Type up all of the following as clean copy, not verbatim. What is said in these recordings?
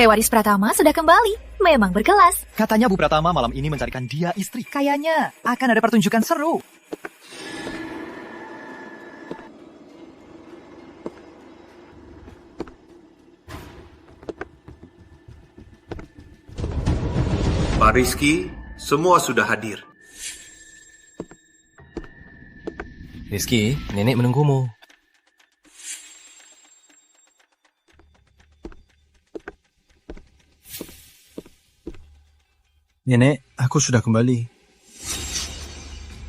Pewaris Pratama sudah kembali. Memang berkelas. Katanya Bu Pratama malam ini mencarikan dia istri. Kayaknya akan ada pertunjukan seru. Pak Rizky, semua sudah hadir. Rizky, nenek menunggumu. Nenek, aku sudah kembali.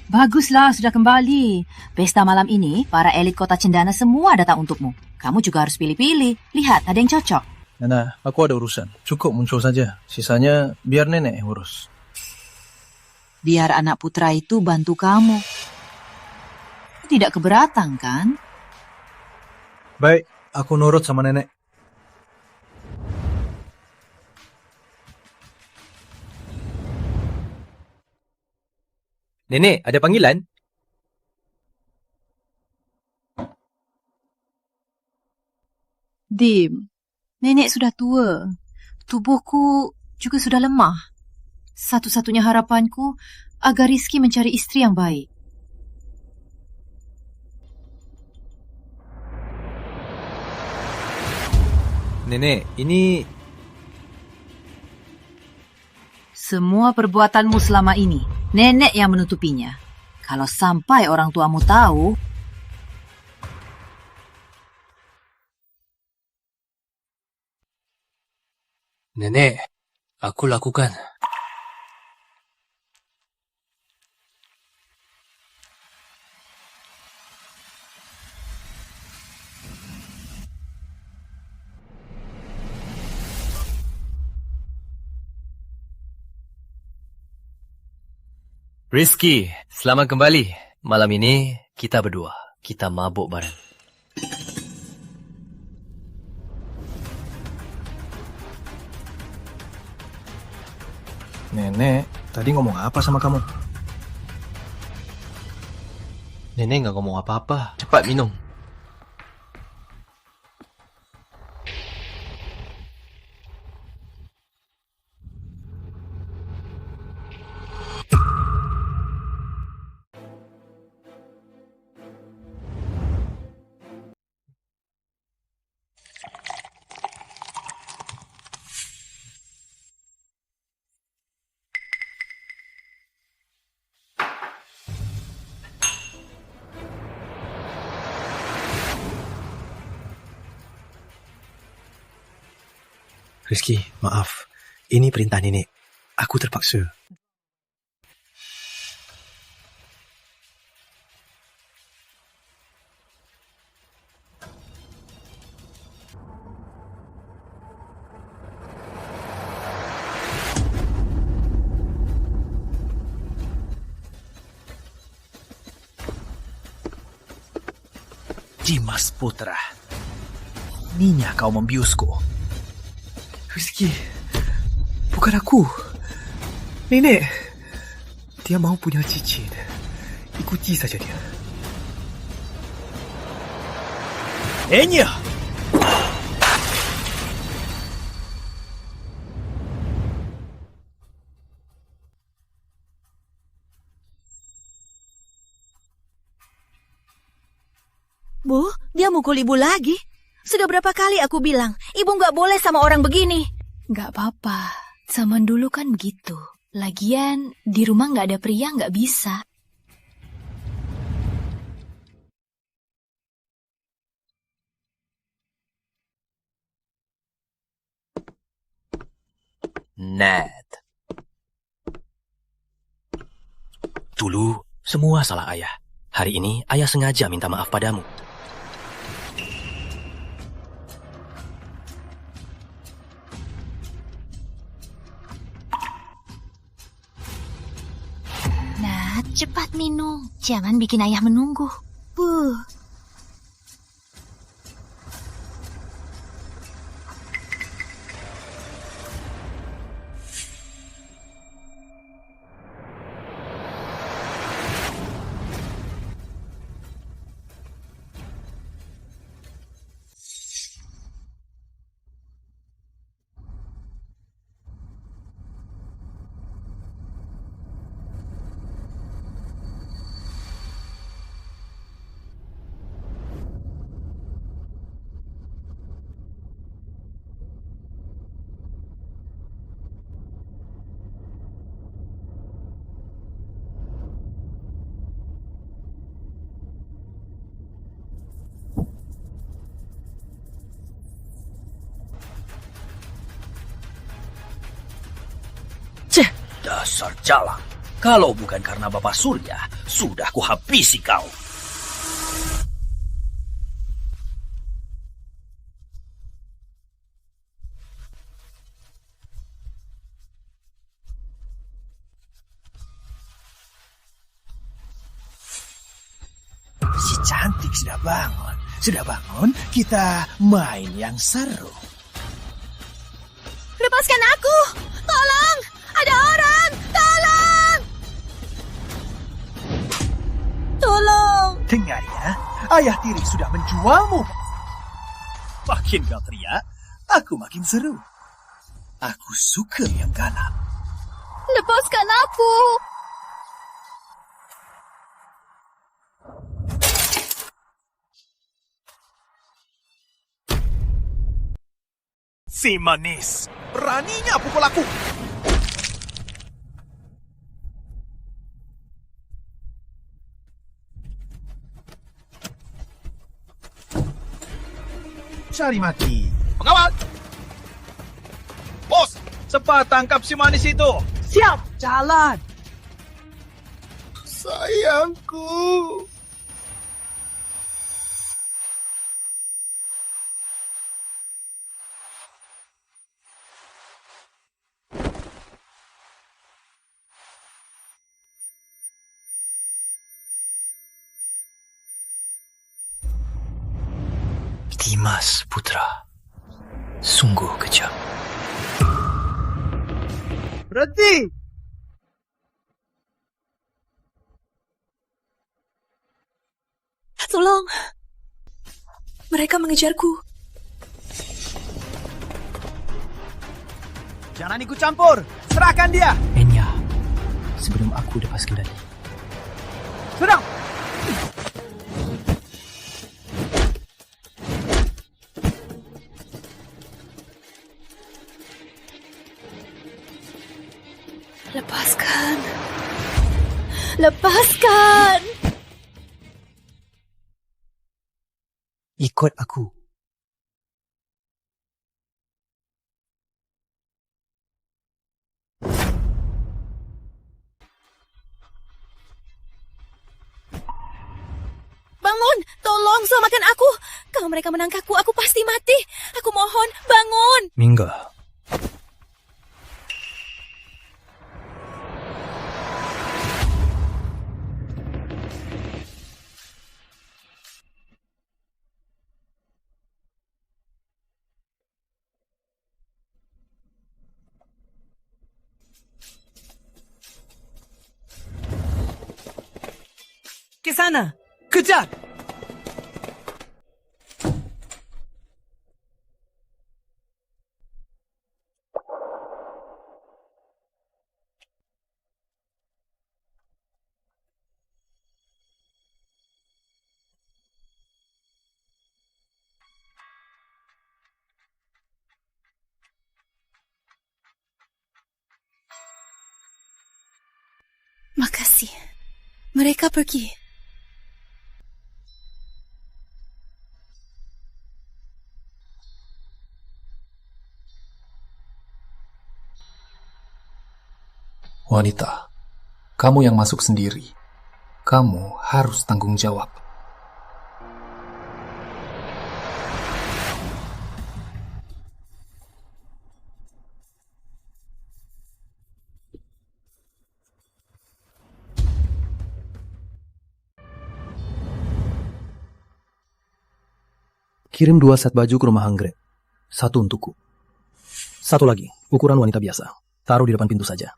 Baguslah, sudah kembali. Pesta malam ini, para elit kota Cendana semua datang untukmu. Kamu juga harus pilih-pilih. Lihat, ada yang cocok. Nana, aku ada urusan. Cukup muncul saja. Sisanya biar nenek yang urus. Biar anak putra itu bantu kamu. Tidak keberatan, kan? Baik, aku nurut sama nenek. Nenek, ada panggilan? Dim, nenek sudah tua. Tubuhku juga sudah lemah. Satu-satunya harapanku agar Rizky mencari istri yang baik. Nenek, ini... Semua perbuatanmu selama ini, nenek yang menutupinya. Kalau sampai orang tuamu tahu... Nenek, aku lakukan. Rizky, selamat kembali. Malam ini kita berdua. Kita mabuk bareng. Nenek, tadi ngomong apa sama kamu? Nenek nggak ngomong apa-apa. Cepat minum. Rizky, maaf. Ini perintah nenek. Aku terpaksa. Dimas Putra. Ininya kau membiusku. Rizky, bukan aku. Nenek, dia mau punya cincin. Ikuti saja dia. Enya! Bu, dia mukul ibu lagi. Sudah berapa kali aku bilang, ibu nggak boleh sama orang begini. Nggak apa-apa, zaman dulu kan begitu. Lagian, di rumah nggak ada pria nggak bisa. Nat. Dulu, semua salah ayah. Hari ini, ayah sengaja minta maaf padamu. Nat, cepat minum. Jangan bikin ayah menunggu. Dasar jalang. Kalau bukan karena Bapak Surya, sudah kuhabisi kau. Si cantik sudah bangun. Sudah bangun, kita main yang seru. Lepaskan aku! Tolong! Ada orang! Tolong! Tolong! Dengar ya, ayah tiri sudah menjualmu. Makin kau teriak, aku makin seru. Aku suka yang galak. Lepaskan aku! Si manis, beraninya pukul aku. Cari mati. Pengawal! Bos, cepat tangkap si manis itu. Siap, jalan. Sayangku. Dimas Putra, sungguh kejam. Berhenti! Tolong! Mereka mengejarku. Jangan ikut campur. Serahkan dia. Enya, sebelum aku lepas kendali. Sedang. Lepaskan. Lepaskan. Ikut aku. Bangun! Tolong selamatkan aku! Kalau mereka menangkapku, aku pasti mati. Aku mohon, bangun! Mingga, Ke sana! Kejar! Makasih. Mereka pergi. Wanita, kamu yang masuk sendiri. Kamu harus tanggung jawab. kirim 2 set baju ke rumah anggrek. 1 untukku. 1 lagi, ukuran wanita biasa. Taruh di depan pintu saja.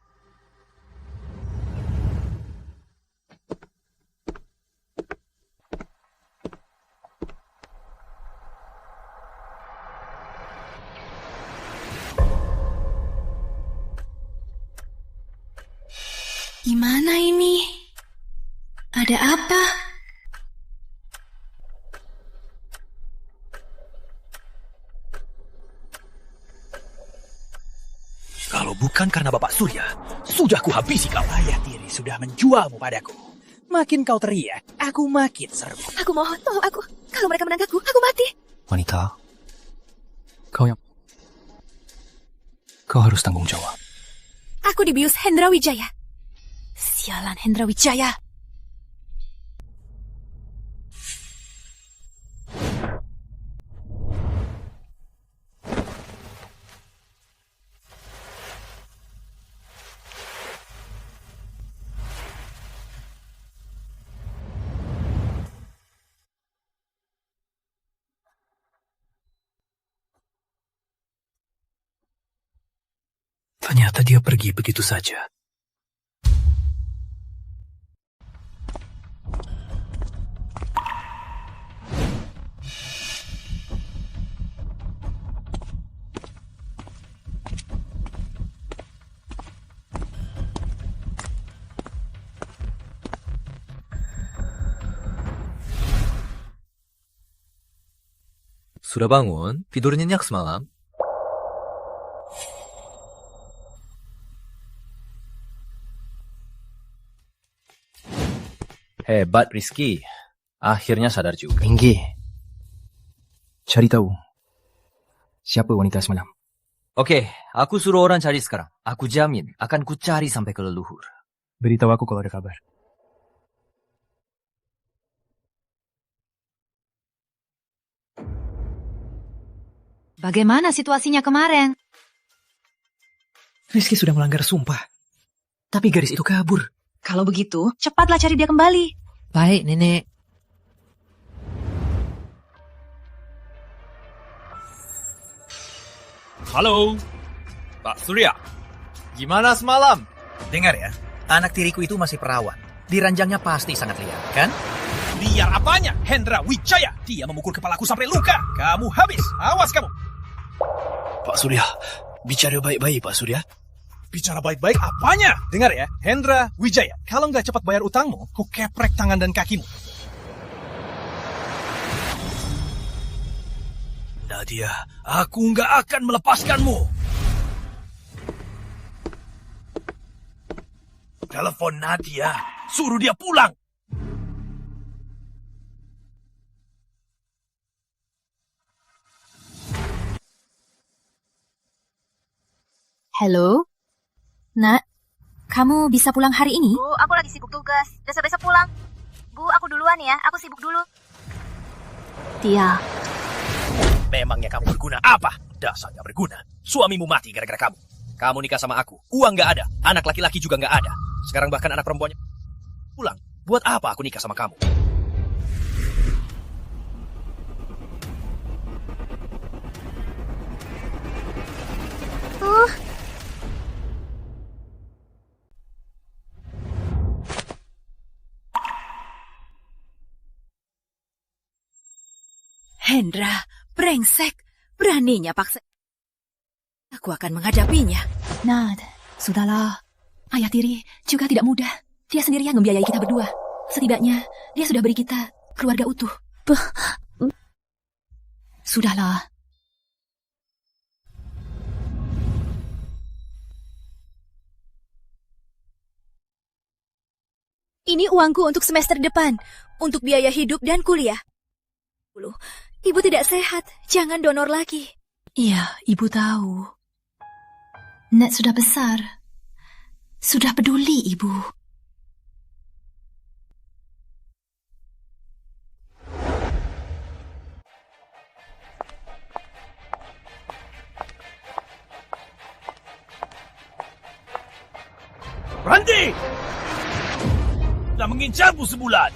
Gimana ini? Ada apa? Kalau bukan karena Bapak Surya, sudah kuhabisi kau. Ayah tiri sudah menjualmu padaku. Makin kau teriak, aku makin seru. Aku mohon, tolong aku. Kalau mereka menangkapku, aku mati. Wanita, kau harus tanggung jawab. Aku dibius Hendra Wijaya. Sialan Hendra Wijaya. Ternyata dia pergi begitu saja. Sudah bangun? Tidur nyenyak semalam? Hebat, Rizky. Akhirnya sadar juga. Engge, cari tahu siapa wanita semalam. Oke, aku suruh orang cari sekarang. Aku jamin akan ku cari sampai ke leluhur. Beritahu aku kalau ada kabar. Bagaimana situasinya kemarin? Rizky sudah melanggar sumpah. Tapi gadis itu kabur. Kalau begitu, cepatlah cari dia kembali. Baik, Nenek. Halo, Pak Surya. Gimana semalam? Dengar ya, anak tiriku itu masih perawan. Di ranjangnya pasti sangat liar, kan? Liar apanya? Hendra Wijaya. Dia memukul kepalaku sampai luka. Kamu habis. Awas kamu. Pak Surya, bicara baik-baik Pak Surya. Bicara baik-baik apanya? Dengar ya, Hendra Wijaya. Kalau nggak cepat bayar utangmu, ku keprek tangan dan kakimu. Nadia, aku nggak akan melepaskanmu. Telepon Nadia, suruh dia pulang. Halo? Nak, kamu bisa pulang hari ini? Bu, aku lagi sibuk tugas. Besok-besok pulang. Bu, aku duluan ya. Aku sibuk dulu. Tia. Memangnya kamu berguna apa? Dasar nggak berguna. Suamimu mati gara-gara kamu. Kamu nikah sama aku. Uang nggak ada. Anak laki-laki juga nggak ada. Sekarang bahkan anak perempuannya pulang. Buat apa aku nikah sama kamu? Hendra, brengsek. Beraninya paksa. Aku akan menghadapinya. Nad, sudahlah. Ayah tiri juga tidak mudah. Dia sendiri yang membiayai kita berdua. Setidaknya, dia sudah beri kita keluarga utuh. Sudahlah. Ini uangku untuk semester depan. Untuk biaya hidup dan kuliah. Ibu tidak sehat. Jangan donor lagi. Iya, ibu tahu. Nek sudah besar. Sudah peduli ibu. Berhenti! Sudah mengincarmu sebulan.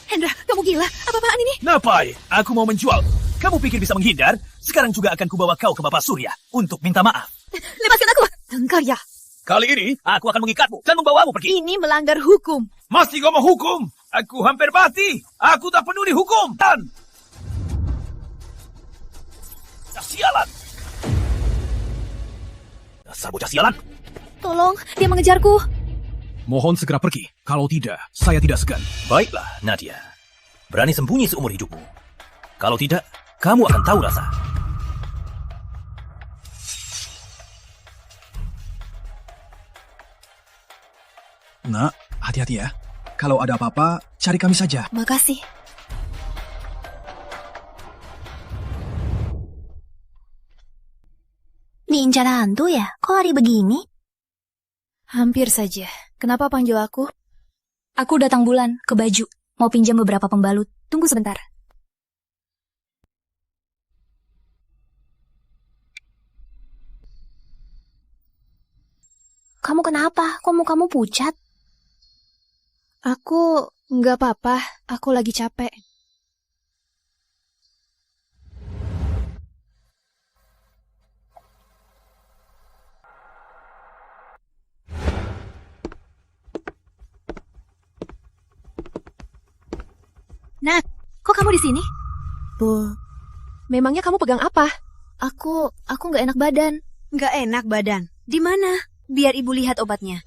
Hendra, kamu gila? Apa-apaan ini? Napai, aku mau menjual. Kamu pikir bisa menghindar? Sekarang juga akan kubawa kau ke Bapak Surya untuk minta maaf. Lepaskan aku! Engkau ya. Kali ini, aku akan mengikatmu dan membawamu pergi. Ini melanggar hukum. Masih ngomong hukum? Aku hampir mati. Aku tak peduli hukum. Dan... sialan. Dasar bocah sialan. Tolong, dia mengejarku. Mohon segera pergi. Kalau tidak, saya tidak segan. Baiklah, Nadia. Berani sembunyi seumur hidupmu. Kalau tidak, kamu akan tahu rasa. Nak, hati-hati ya. Kalau ada apa-apa, cari kami saja. Makasih. Ninja hantu ya? Kok hari begini? Hampir saja. Kenapa panggil aku? Aku datang bulan ke baju. Mau pinjam beberapa pembalut. Tunggu sebentar. Kamu kenapa? Kok mukamu pucat? Aku nggak apa-apa. Aku lagi capek. Nat, kok kamu di sini? Bu, Memangnya kamu pegang apa? aku nggak enak badan. Nggak enak badan. Di mana? Biar ibu lihat obatnya.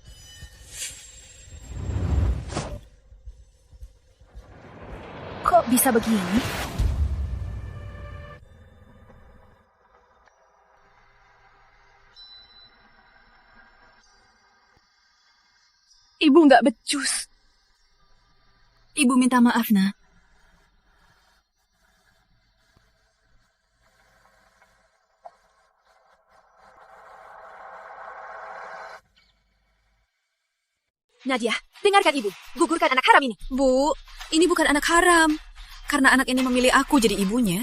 Kok bisa begini? Ibu nggak becus. Ibu minta maaf, Nak. Nadia, dengarkan ibu. Gugurkan anak haram ini. Bu, ini bukan anak haram. Karena anak ini memilih aku jadi ibunya,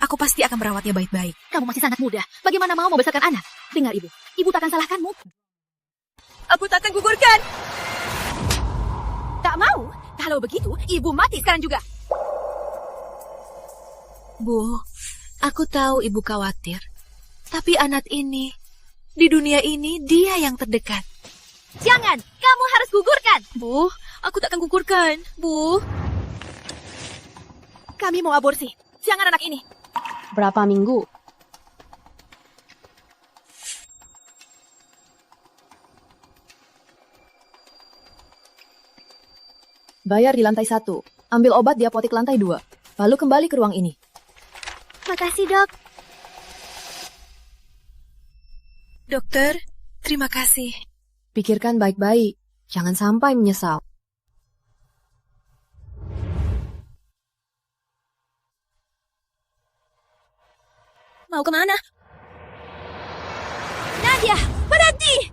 aku pasti akan merawatnya baik-baik. Kamu masih sangat muda. Bagaimana mau membesarkan anak? Dengar ibu, ibu takkan salahkanmu. Aku takkan gugurkan. Tak mau? Kalau begitu, ibu mati sekarang juga. Bu, aku tahu ibu khawatir. Tapi anak ini, di dunia ini dia yang terdekat. Jangan, kamu harus gugurkan. Bu, aku takkan gugurkan. Bu. Kami mau aborsi. Jangan anak ini. Berapa minggu? Bayar di lantai 1. Ambil obat di apotek lantai 2. Lalu kembali ke ruang ini. Makasih, Dok. Dokter, terima kasih. Pikirkan baik-baik. Jangan sampai menyesal. Mau kemana? Nadia, berhenti!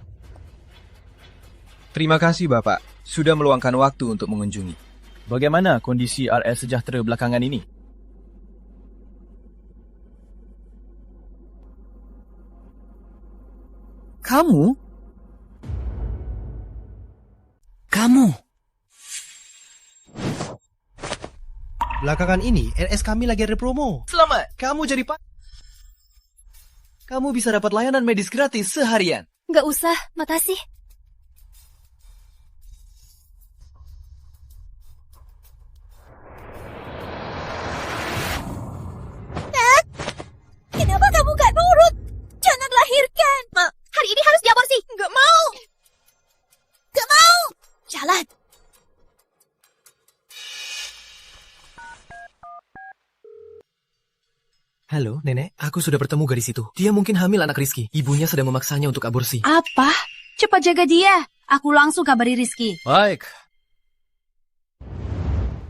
Terima kasih, Bapak. Sudah meluangkan waktu untuk mengunjungi. Bagaimana kondisi RS Sejahtera belakangan ini? Kamu? Belakangan ini, RS kami lagi ada promo. Selamat, kamu jadi kamu bisa dapat layanan medis gratis seharian. Nggak usah, makasih. Nat, kenapa kamu gak nurut? Jangan lahirkan. Hari ini harus diaborsi. Nggak mau. Gak mau. Jalan. Halo, Nenek. Aku sudah bertemu gadis itu. Dia mungkin hamil anak Rizky. Ibunya sedang memaksanya untuk aborsi. Apa? Cepat jaga dia. Aku langsung kabari Rizky. Baik.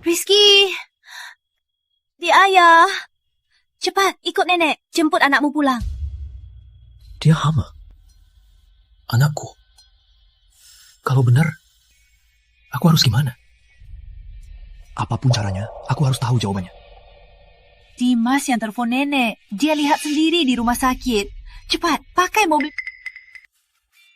Rizky. Di ayah. Cepat, ikut nenek. Jemput anakmu pulang. Dia hama. Anakku. Kalau benar, aku harus gimana? Apapun caranya, aku harus tahu jawabannya. Dimas yang telepon nenek. Dia lihat sendiri di rumah sakit. Cepat, pakai mobil.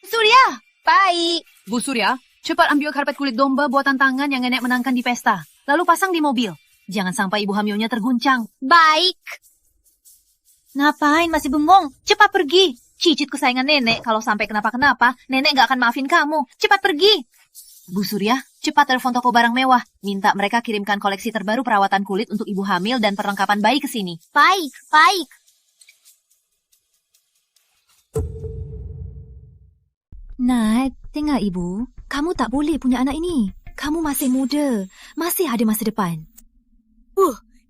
Surya! Baik. Bu Surya, cepat ambil karpet kulit domba buatan tangan yang nenek menangkan di pesta. Lalu pasang di mobil. Jangan sampai ibu hamilnya terguncang. Baik. Ngapain masih bengong? Cepat pergi. Cicit kesayangan nenek. Kalau sampai kenapa-kenapa, nenek gak akan maafin kamu. Cepat pergi. Bu Surya, cepat telepon toko barang mewah. Minta mereka kirimkan koleksi terbaru perawatan kulit untuk ibu hamil dan perlengkapan bayi ke sini. Baik, baik. Nat, dengar ibu. Kamu tak boleh punya anak ini. Kamu masih muda. Masih ada masa depan.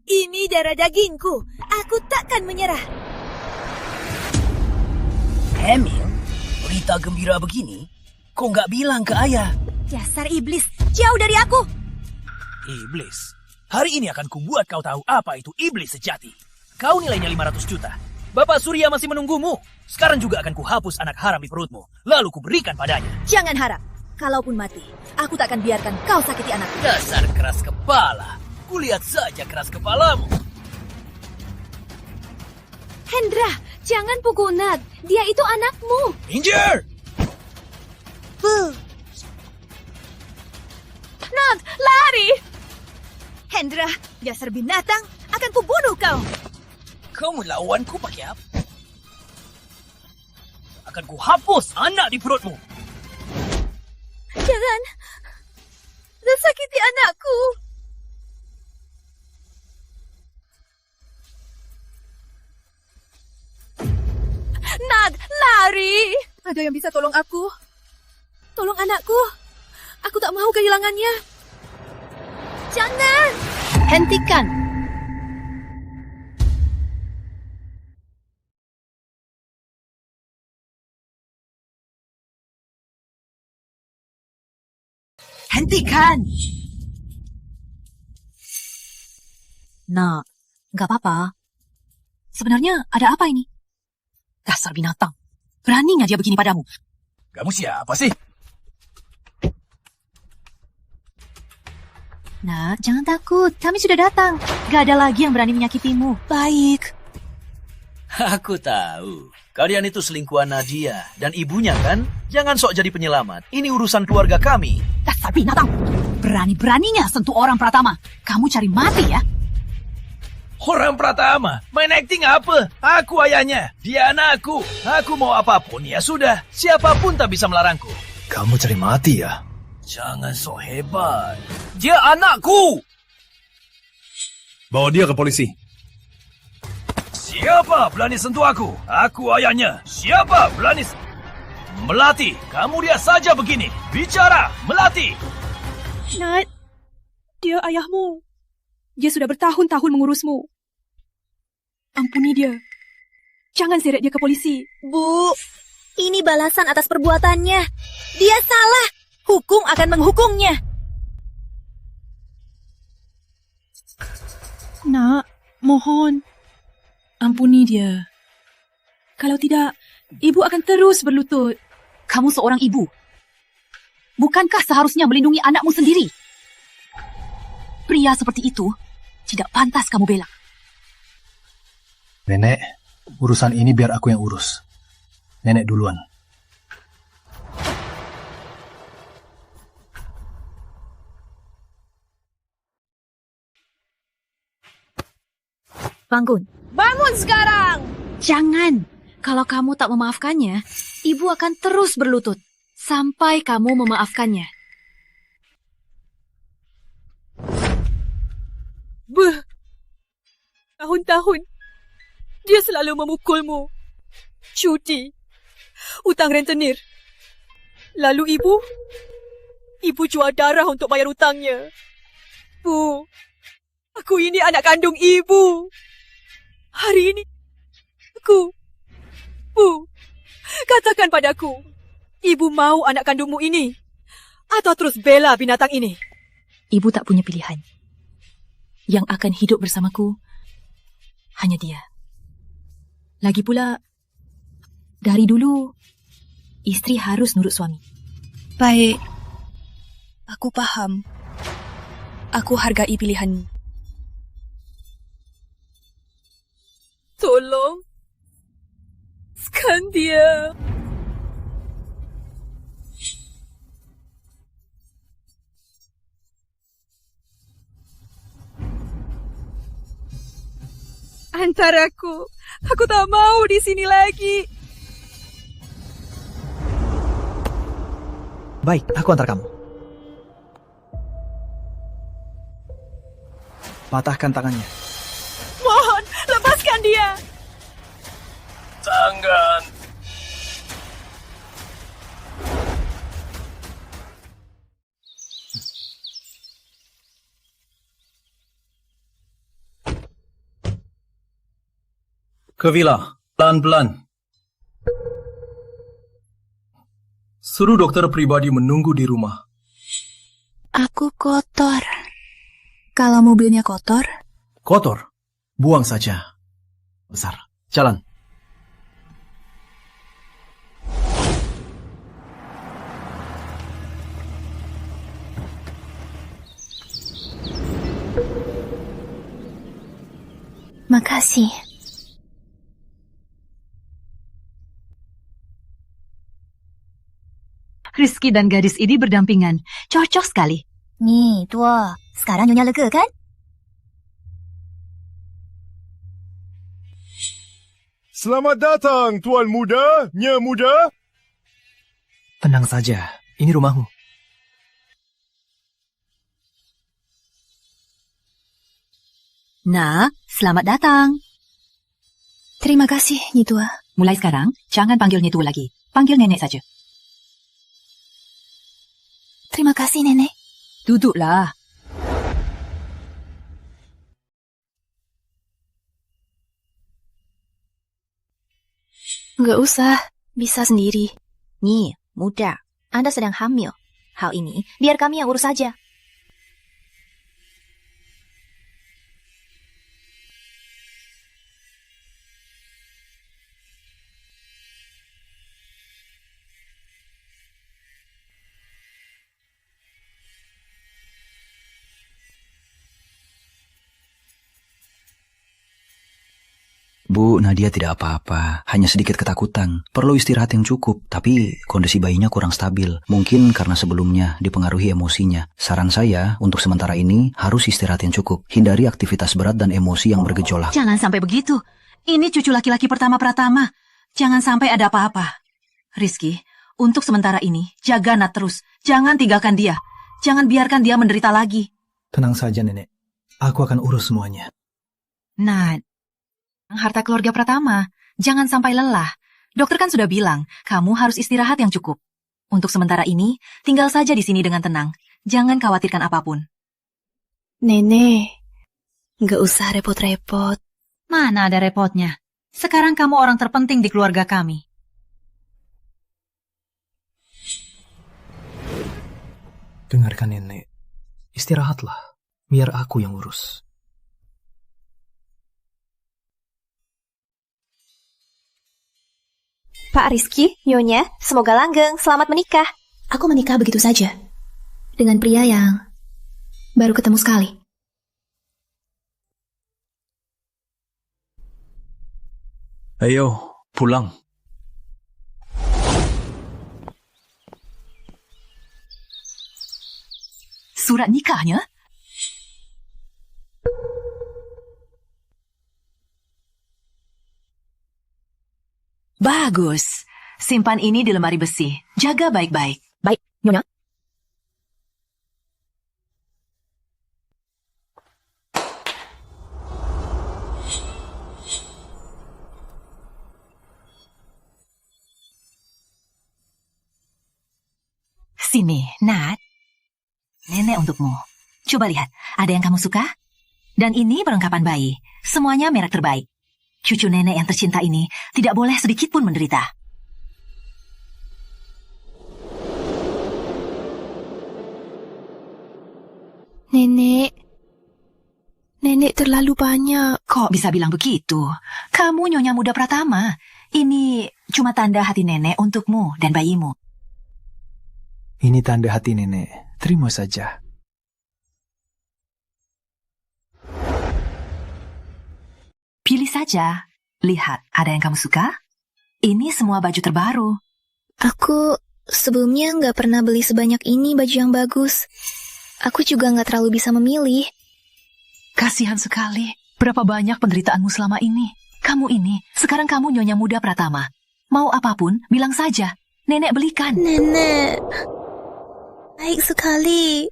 Ini darah dagingku. Aku takkan menyerah. Hamil? Berita gembira begini? Kok nggak bilang ke ayah? Dasar iblis, jauh dari aku. Iblis. Hari ini akan kubuat kau tahu apa itu iblis sejati. Kau nilainya 500 juta. Bapak Surya masih menunggumu. Sekarang juga akan kuhapus anak haram di perutmu. Lalu kuberikan padanya. Jangan harap. Kalaupun mati, aku tak akan biarkan kau sakiti anakku. Dasar keras kepala. Kulihat saja keras kepalamu. Hendra, jangan pukul Nad. Dia itu anakmu. Minggir! Nad, lari! Hendra, dasar binatang, akan kubunuh kau. Kau melawanku pakai apa? Akan kuhapus anak di perutmu. Jangan sakiti anakku. Nad, lari! Ada yang bisa tolong aku? Tolong anakku. Aku tak mau kehilangannya. Jangan! Hentikan! Hentikan! Nah, nggak apa-apa. Sebenarnya ada apa ini? Dasar binatang. Beraninya dia begini padamu. Kamu siapa sih? Nah, jangan takut. Kami sudah datang. Gak ada lagi yang berani menyakitimu. Baik. Aku tahu. Kalian itu selingkuhan Nadia dan ibunya kan? Jangan sok jadi penyelamat. Ini urusan keluarga kami. Dasar binatang. Berani-beraninya sentuh orang Pratama. Kamu cari mati ya? Orang Pratama? Main acting apa? Aku ayahnya. Dia anakku. Aku mau apapun, ya sudah. Siapapun tak bisa melarangku. Kamu cari mati ya? Jangan sok hebat. Dia anakku. Bawa dia ke polisi. Siapa berani sentuh aku? Aku ayahnya. Siapa berani... Melati, kamu lihat saja begini. Bicara, Melati. Nad, dia ayahmu. Dia sudah bertahun-tahun mengurusmu. Ampuni dia. Jangan seret dia ke polisi. Bu, ini balasan atas perbuatannya. Dia salah. Hukum akan menghukumnya. Nak, mohon. Ampuni dia. Kalau tidak, ibu akan terus berlutut. Kamu seorang ibu. Bukankah seharusnya melindungi anakmu sendiri? Pria seperti itu tidak pantas kamu bela. Nenek, urusan ini biar aku yang urus. Nenek duluan. Bangun. Bangun sekarang! Jangan. Kalau kamu tak memaafkannya, ibu akan terus berlutut sampai kamu memaafkannya. Beuh! Tahun-tahun, dia selalu memukulmu. Cuti. Utang rentenir. Lalu ibu jual darah untuk bayar utangnya. Bu, aku ini anak kandung ibu. Hari ini, Bu, katakan padaku, ibu mau anak kandungmu ini? Atau terus bela binatang ini? Ibu tak punya pilihan. Yang akan hidup bersamaku hanya dia. Lagi pula, dari dulu, istri harus nurut suami. Baik, aku paham. Aku hargai pilihanmu. Tolong, sekan dia. Antaraku, aku tak mau di sini lagi. Baik, aku antar kamu. Patahkan tangannya. Mohon, lepaskan dia. Tangan. Ke villa, pelan-pelan. Suruh dokter pribadi menunggu di rumah. Aku kotor. Kalau mobilnya kotor, Kotor? Buang saja. Besar. Jalan. kasih. Rizky dan gadis ini berdampingan. Cocok sekali. Nih, tua. Sekarang Nyonya lega kan? Selamat datang, Tuan Muda, Nya Muda. Tenang saja, ini rumahmu. Nah, selamat datang. Terima kasih, Nyi Tua. Mulai sekarang, jangan panggil Nyitu lagi. Panggil Nenek saja. Terima kasih, Nenek. Duduklah. Nggak usah, bisa sendiri. Nyi, Muda, Anda sedang hamil. Hal ini biar kami yang urus saja. Bu, Nadia tidak apa-apa, hanya sedikit ketakutan. Perlu istirahat yang cukup, tapi kondisi bayinya kurang stabil. Mungkin karena sebelumnya dipengaruhi emosinya. Saran saya, untuk sementara ini, harus istirahat yang cukup. Hindari aktivitas berat dan emosi yang bergejolak. Jangan sampai begitu. Ini cucu laki-laki pertama Pratama. Jangan sampai ada apa-apa. Rizky, untuk sementara ini, jaga Nat terus. Jangan tinggalkan dia. Jangan biarkan dia menderita lagi. Tenang saja, Nenek. Aku akan urus semuanya. Nat, harta keluarga Pratama, jangan sampai lelah. Dokter kan sudah bilang, kamu harus istirahat yang cukup. Untuk sementara ini, tinggal saja di sini dengan tenang. Jangan khawatirkan apapun. Nenek, nggak usah repot-repot. Mana ada repotnya? Sekarang kamu orang terpenting di keluarga kami. Dengarkan, Nenek. Istirahatlah, biar aku yang urus. Pak Rizky, Nyonya, semoga langgeng, selamat menikah. Aku menikah begitu saja. Dengan pria yang baru ketemu sekali. Ayo, pulang. Surat nikahnya? Bagus. Simpan ini di lemari besi. Jaga baik-baik. Baik, Nyonya. Sini, Nat. Nenek untukmu. Coba lihat, ada yang kamu suka? Dan ini perlengkapan bayi. Semuanya merek terbaik. Cucu nenek yang tercinta ini tidak boleh sedikit pun menderita. Nenek terlalu banyak. Kok bisa bilang begitu? Kamu Nyonya Muda Pratama. Ini cuma tanda hati nenek untukmu dan bayimu. Ini tanda hati Nenek. Terima saja. Pilih saja. Lihat, ada yang kamu suka? Ini semua baju terbaru. Aku sebelumnya nggak pernah beli sebanyak ini baju yang bagus. Aku juga nggak terlalu bisa memilih. Kasihan sekali. Berapa banyak penderitaanmu selama ini. Kamu ini, sekarang kamu Nyonya Muda Pratama. Mau apapun, bilang saja. Nenek belikan. Nenek, baik sekali.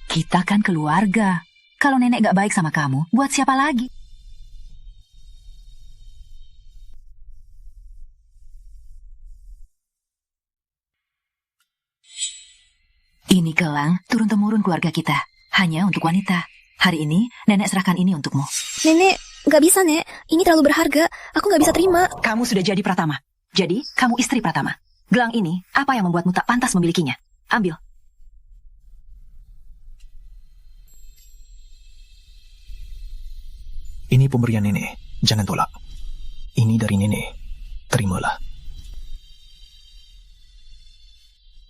Kita kan keluarga. Kalau nenek gak baik sama kamu, buat siapa lagi? Ini gelang turun-temurun keluarga kita. Hanya untuk wanita. Hari ini, nenek serahkan ini untukmu. Nenek, gak bisa, Nek. Ini terlalu berharga. Aku gak bisa terima. Kamu sudah jadi Pratama. Jadi, kamu istri Pratama. Gelang ini, apa yang membuatmu tak pantas memilikinya? Ambil. Ini pemberian Nenek. Jangan tolak. Ini dari Nenek. Terimalah.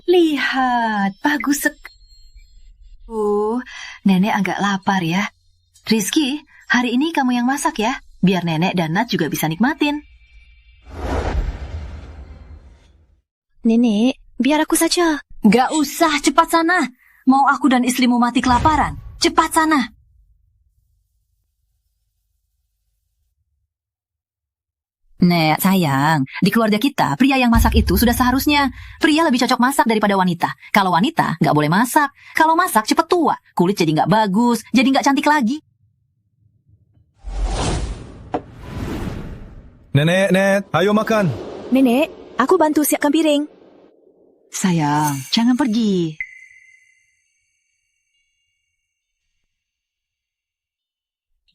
Lihat, bagus sekali. Nenek agak lapar ya. Rizky, hari ini kamu yang masak ya? biar Nenek dan Nat juga bisa nikmatin. Nenek, biar aku saja. Gak usah, cepat sana. Mau aku dan istrimu mati kelaparan? Cepat sana. Nek, sayang, di keluarga kita, pria yang masak itu sudah seharusnya. Pria lebih cocok masak daripada wanita. Kalau wanita, nggak boleh masak. Kalau masak, cepet tua. Kulit jadi nggak bagus, jadi nggak cantik lagi. Nenek, Net, ayo makan. Nenek, aku bantu siapkan piring. Sayang, jangan pergi.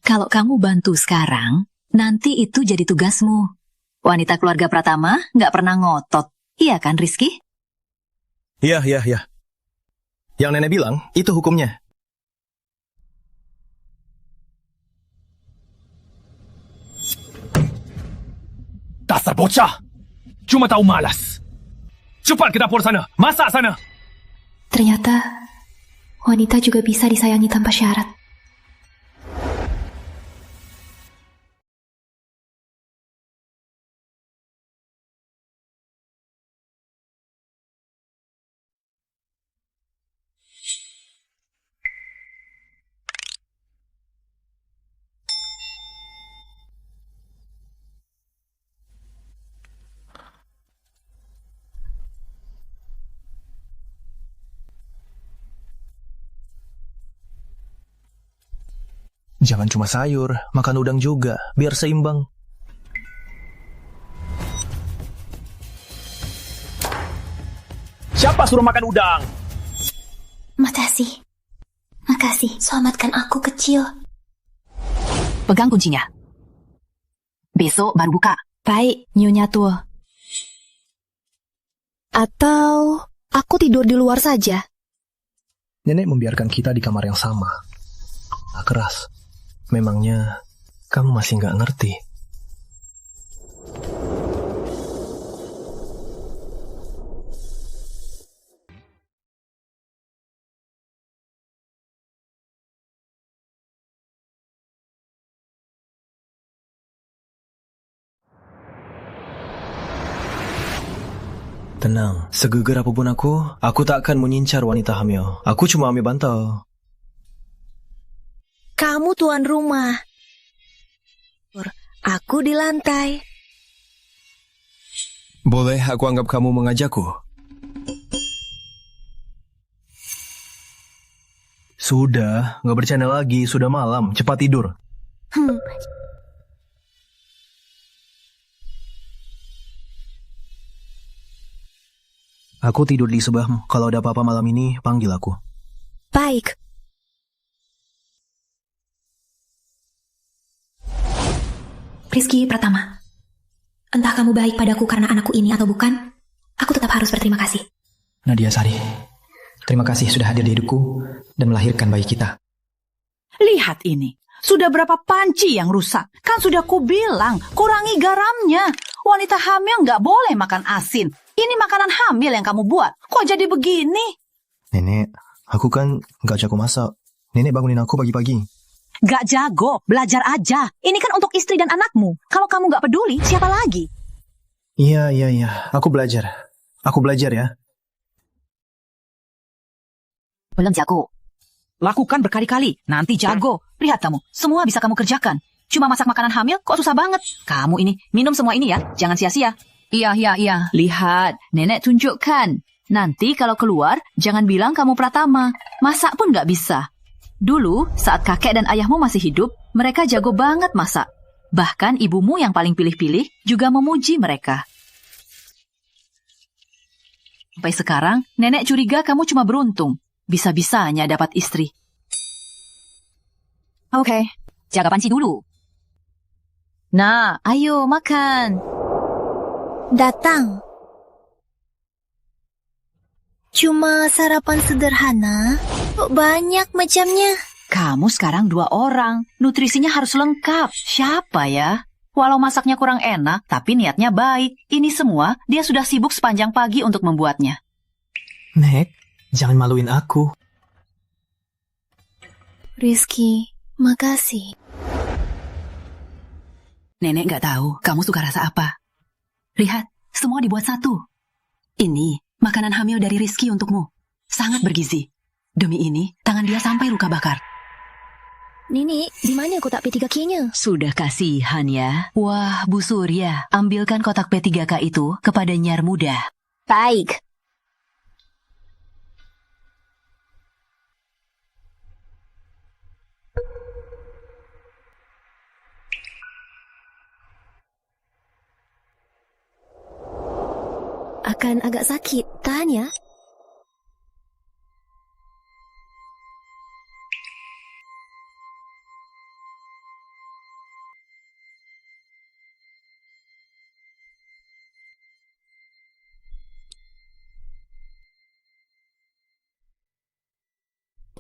Kalau kamu bantu sekarang, nanti itu jadi tugasmu. Wanita keluarga Pratama nggak pernah ngotot. Iya kan, Rizky? Iya. Yang nenek bilang, itu hukumnya. Dasar bocah! Cuma tahu malas. Cepat ke dapur sana, masak sana! Ternyata, wanita juga bisa disayangi tanpa syarat. Jangan cuma sayur, makan udang juga, biar seimbang. Siapa suruh makan udang? Makasih, selamatkan aku kecil. Pegang kuncinya. Besok baru buka. Baik, Nyonya tua. Atau aku tidur di luar saja? Nenek membiarkan kita di kamar yang sama. Keras. Memangnya kamu masih nggak ngerti? Tenang, segeger apapun aku tak akan mengincar wanita hamil. Aku cuma ambil bantal. Kamu tuan rumah. Aku di lantai. Boleh aku anggap kamu mengajakku? Sudah, nggak bercanda lagi. Sudah malam, cepat tidur. Aku tidur di sebelahmu. Kalau ada apa-apa malam ini, panggil aku. Baik. Rizky Pratama, entah kamu baik padaku karena anakku ini atau bukan, aku tetap harus berterima kasih. Nadia Sari, terima kasih sudah hadir di hidupku dan melahirkan bayi kita. Lihat ini, sudah berapa panci yang rusak? Kan sudah kubilang, kurangi garamnya. Wanita hamil nggak boleh makan asin. Ini makanan hamil yang kamu buat. Kok jadi begini? Nenek, aku kan nggak jago masak. Nenek bangunin aku pagi-pagi. Gak jago, belajar aja. Ini kan untuk istri dan anakmu. Kalau kamu gak peduli, siapa lagi? Iya. Aku belajar ya. Belum jago. Lakukan berkali-kali, nanti jago. Lihat kamu, semua bisa kamu kerjakan. Cuma masak makanan hamil kok susah banget. Kamu ini, minum semua ini ya, jangan sia-sia. Iya. Lihat, nenek tunjukkan. Nanti kalau keluar, jangan bilang kamu Pratama. Masak pun gak bisa. Dulu, saat kakek dan ayahmu masih hidup, mereka jago banget masak. Bahkan ibumu yang paling pilih-pilih juga memuji mereka. Sampai sekarang, nenek curiga kamu cuma beruntung. Bisa-bisanya dapat istri. Oke, jaga panci dulu. Nah, ayo makan. Datang. Cuma sarapan sederhana, kok banyak macamnya? Kamu sekarang 2 orang, nutrisinya harus lengkap. Siapa ya? Walau masaknya kurang enak, tapi niatnya baik. Ini semua dia sudah sibuk sepanjang pagi untuk membuatnya. Nek, jangan maluin aku. Rizky, makasih. Nenek nggak tahu kamu suka rasa apa. Lihat, semua dibuat satu. Ini makanan hamil dari Rizky untukmu. Sangat bergizi. Demi ini, tangan dia sampai luka bakar. Nenek, di mana kotak P3K-nya? Sudah kasihan ya. Wah, Bu Surya, ambilkan kotak P3K itu kepada Nyar Muda. Baik. Akan agak sakit, tahan ya.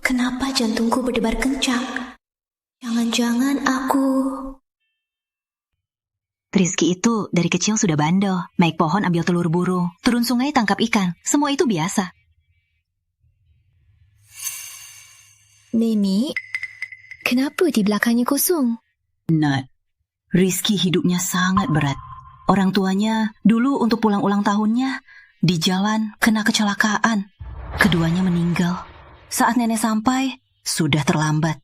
Kenapa jantungku berdebar kencang? Jangan-jangan aku... Rizky itu dari kecil sudah bandel. Naik pohon ambil telur burung, turun sungai tangkap ikan. Semua itu biasa. Nenek, kenapa di belakangnya kosong? Nat, Rizky hidupnya sangat berat. Orang tuanya dulu untuk pulang ulang tahunnya di jalan kena kecelakaan. Keduanya meninggal. Saat nenek sampai, sudah terlambat.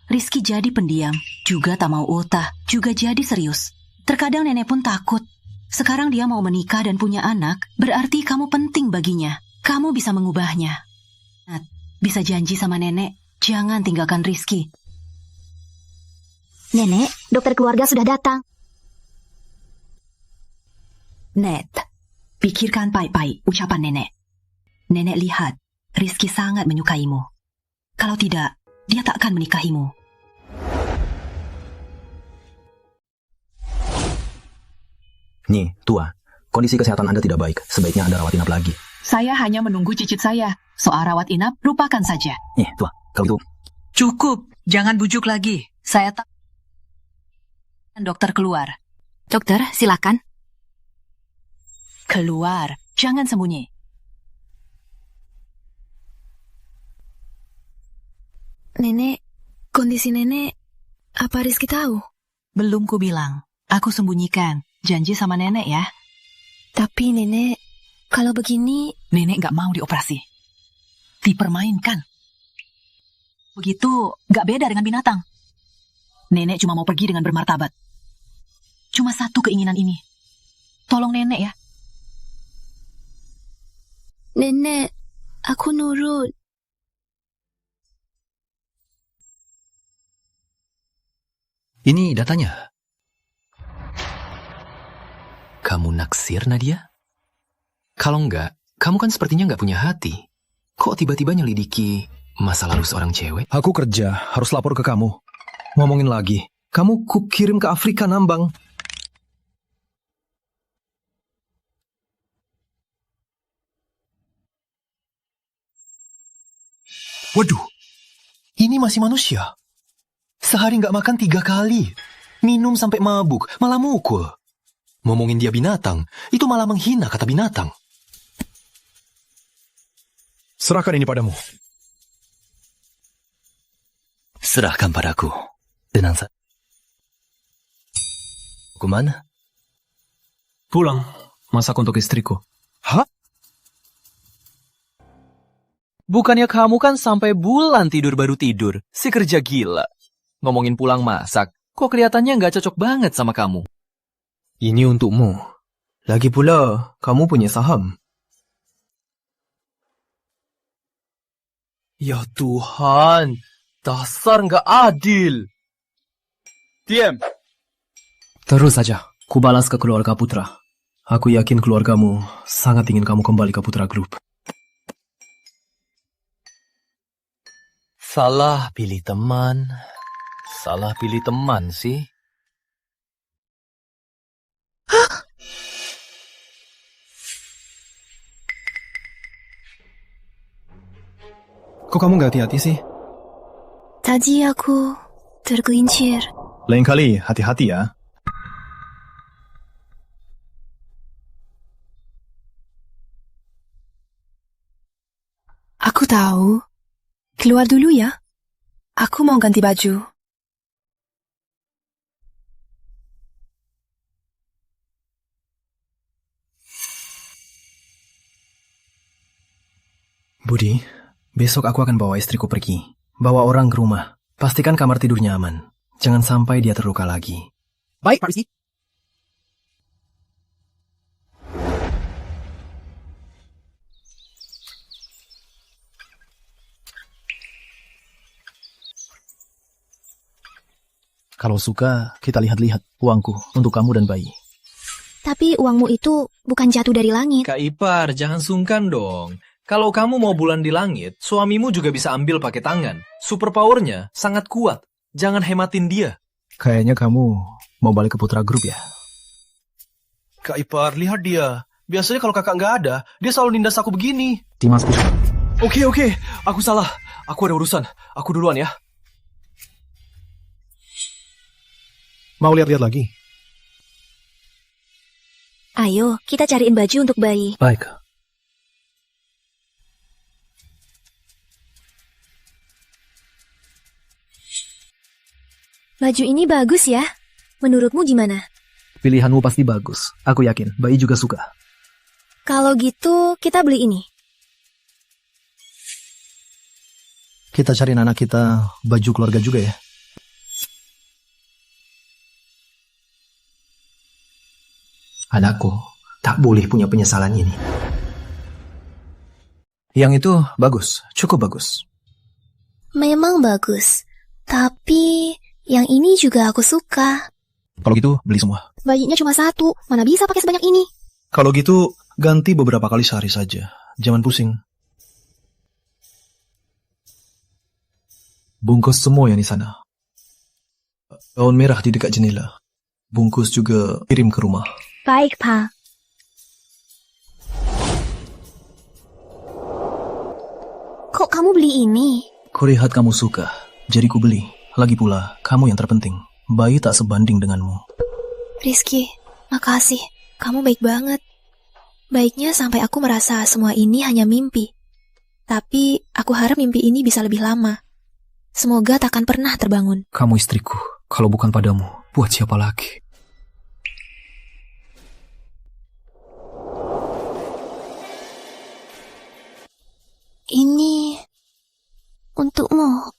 Rizky jadi pendiam, juga tak mau ultah, juga jadi serius. Terkadang nenek pun takut. Sekarang dia mau menikah dan punya anak, berarti kamu penting baginya. Kamu bisa mengubahnya. Nat, bisa janji sama nenek, jangan tinggalkan Rizky. Nenek, dokter keluarga sudah datang. Nat, pikirkan baik-baik ucapan nenek. Nenek lihat, Rizky sangat menyukaimu. Kalau tidak, dia tak akan menikahimu. Nyi, tua, kondisi kesehatan Anda tidak baik. Sebaiknya Anda rawat inap lagi. Saya hanya menunggu cicit saya. Soal rawat inap, lupakan saja. Nyi, tua, kalau itu... Cukup, jangan bujuk lagi. Saya tak... Dokter keluar. Dokter, silakan. Keluar, jangan sembunyi. Nenek, kondisi nenek, apa Rizky tahu? Belum ku bilang, aku sembunyikan. Janji sama nenek ya. Tapi nenek, kalau begini... Nenek gak mau dioperasi. Dipermainkan. Begitu gak beda dengan binatang. Nenek cuma mau pergi dengan bermartabat. Cuma satu keinginan ini. Tolong nenek ya. Nenek, aku nurut. Ini datanya. Kamu naksir, Nadia? Kalau enggak, kamu kan sepertinya enggak punya hati. Kok tiba-tiba nyelidiki masa lalu seorang cewek? Aku kerja, harus lapor ke kamu. Ngomongin lagi, kamu kukirim ke Afrika nambang. Waduh, ini masih manusia. Sehari nggak makan 3 kali. Minum sampai mabuk, malah mukul. Ngomongin dia binatang, itu malah menghina kata binatang. Serahkan ini padamu. Serahkan padaku. Tenang saja. Kemana? Pulang, masak untuk istriku. Hah? Bukannya kamu kan sampai bulan tidur baru tidur. Si kerja gila. Ngomongin pulang masak, kok kelihatannya nggak cocok banget sama kamu. Ini untukmu. Lagi pula, kamu punya saham. Ya Tuhan, dasar nggak adil. Diam. Terus saja, ku balas ke keluarga Putra. Aku yakin keluargamu sangat ingin kamu kembali ke Putra Group. Salah pilih teman. Salah pilih teman sih. Kok kamu gak hati-hati sih? Tadi aku tergelincir. Lain kali, hati-hati ya. Aku tahu. Keluar dulu ya. Aku mau ganti baju. Budi, besok aku akan bawa istriku pergi. Bawa orang ke rumah. Pastikan kamar tidurnya aman. Jangan sampai dia terluka lagi. Baik, Pak Rizky. Kalau suka, kita lihat-lihat uangku untuk kamu dan bayi. Tapi uangmu itu bukan jatuh dari langit. Kak Ipar, jangan sungkan dong. Kalau kamu mau bulan di langit, suamimu juga bisa ambil pakai tangan. Superpowernya sangat kuat. Jangan hematin dia. Kayaknya kamu mau balik ke Putra Group ya? Kak Ipar, lihat dia. Biasanya kalau kakak nggak ada, dia selalu nindas aku begini. Dimas, Oke. Aku salah. Aku ada urusan. Aku duluan ya. Mau lihat-lihat lagi? Ayo, kita cariin baju untuk bayi. Baik. Baju ini bagus ya. Menurutmu gimana? Pilihanmu pasti bagus. Aku yakin, bayi juga suka. Kalau gitu, kita beli ini. Kita cariin anak kita baju keluarga juga ya. Anakku tak boleh punya penyesalan ini. Yang itu bagus, cukup bagus. Memang bagus. Tapi yang ini juga aku suka. Kalau gitu, beli semua. Bayinya cuma satu, mana bisa pakai sebanyak ini? Kalau gitu, ganti beberapa kali sehari saja. Jangan pusing. Bungkus semua yang di sana. Daun merah di dekat jendela. Bungkus juga kirim ke rumah. Baik, Pak. Kok kamu beli ini? Kulihat kamu suka, jadi ku beli. Lagi pula, kamu yang terpenting. Bayi tak sebanding denganmu. Rizky, makasih. Kamu baik banget. Baiknya sampai aku merasa semua ini hanya mimpi. Tapi aku harap mimpi ini bisa lebih lama. Semoga takkan pernah terbangun. Kamu istriku. Kalau bukan padamu, buat siapa lagi? Ini untukmu.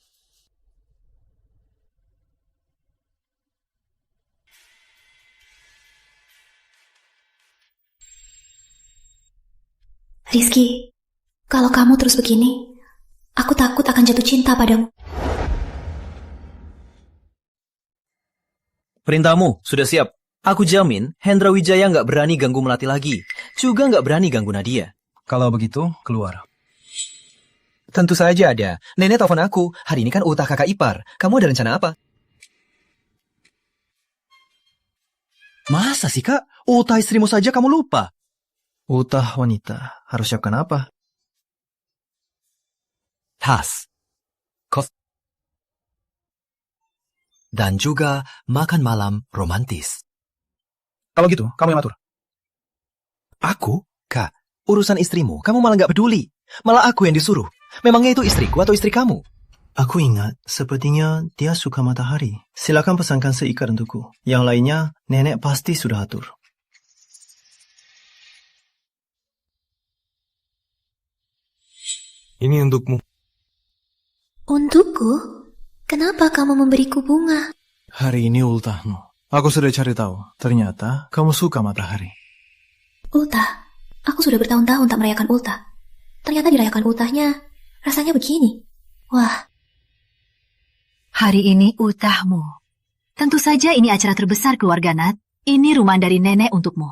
Rizky, kalau kamu terus begini, aku takut akan jatuh cinta padamu. Perintahmu sudah siap. Aku jamin Hendra Wijaya nggak berani ganggu Melati lagi. Juga nggak berani ganggu Nadia. Kalau begitu, keluar. Tentu saja ada. Nenek telepon aku. Hari ini kan ultah kakak ipar. Kamu ada rencana apa? Masa sih kak? Ultah istrimu saja kamu lupa? Ultah wanita. Harus siapkan apa? Tas, kos, dan juga makan malam romantis. Kalau gitu, kamu yang atur. Aku? Kak, urusan istrimu, kamu malah nggak peduli. Malah aku yang disuruh. Memangnya itu istriku atau istri kamu? Aku ingat, sepertinya dia suka matahari. Silakan pesankan seikat untukku. Yang lainnya, nenek pasti sudah atur. Ini untukmu. Untukku? Kenapa kamu memberiku bunga? Hari ini ultahmu. Aku sudah cari tahu. Ternyata kamu suka matahari. Ultah? Aku sudah bertahun-tahun tak merayakan ultah. Ternyata dirayakan ultahnya rasanya begini. Wah. Hari ini ultahmu. Tentu saja ini acara terbesar keluarga Nat. Ini rumah dari nenek untukmu.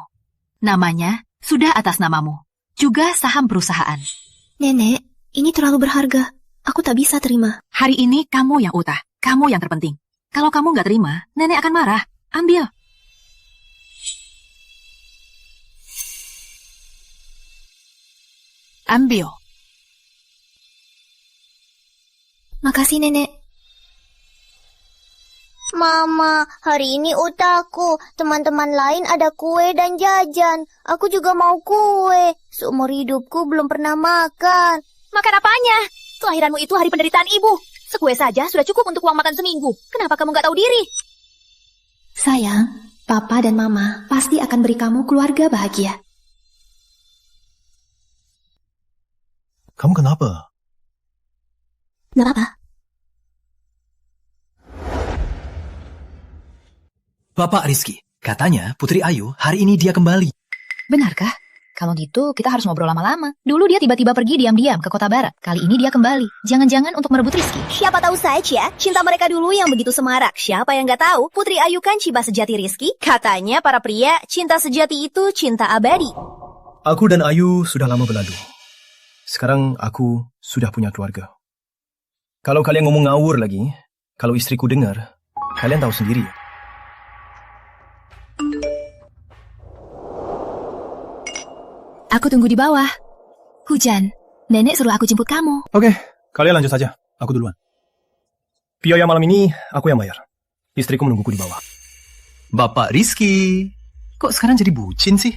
Namanya sudah atas namamu. Juga saham perusahaan. Nenek, ini terlalu berharga. Aku tak bisa terima. Hari ini kamu yang ultah. Kamu yang terpenting. Kalau kamu nggak terima, nenek akan marah. Ambil. Ambil. Makasih, Nenek. Mama, hari ini ultahku. Teman-teman lain ada kue dan jajan. Aku juga mau kue. Seumur hidupku belum pernah makan. Makan apanya? Kelahiranmu itu hari penderitaan ibu. Sekue saja sudah cukup untuk uang makan seminggu. Kenapa kamu nggak tahu diri? Sayang, Papa dan Mama pasti akan beri kamu keluarga bahagia. Kamu kenapa? Gak apa-apa. Bapak Rizky, katanya Putri Ayu hari ini dia kembali. Benarkah? Kalau gitu, kita harus ngobrol lama-lama. Dulu dia tiba-tiba pergi diam-diam ke Kota Barat. Kali ini dia kembali. Jangan-jangan untuk merebut Rizky. Siapa tahu saja, cinta mereka dulu yang begitu semarak. Siapa yang nggak tahu? Putri Ayu kan ciba sejati Rizky. Katanya para pria, cinta sejati itu cinta abadi. Aku dan Ayu sudah lama berlalu. Sekarang aku sudah punya keluarga. Kalau kalian ngomong ngawur lagi, kalau istriku dengar, kalian tahu sendiri. Aku tunggu di bawah. Hujan, nenek suruh aku jemput kamu. Oke, kalian lanjut saja. Aku duluan. Biaya malam ini aku yang bayar. Istriku menungguku di bawah. Bapak Rizky, kok sekarang jadi bucin sih?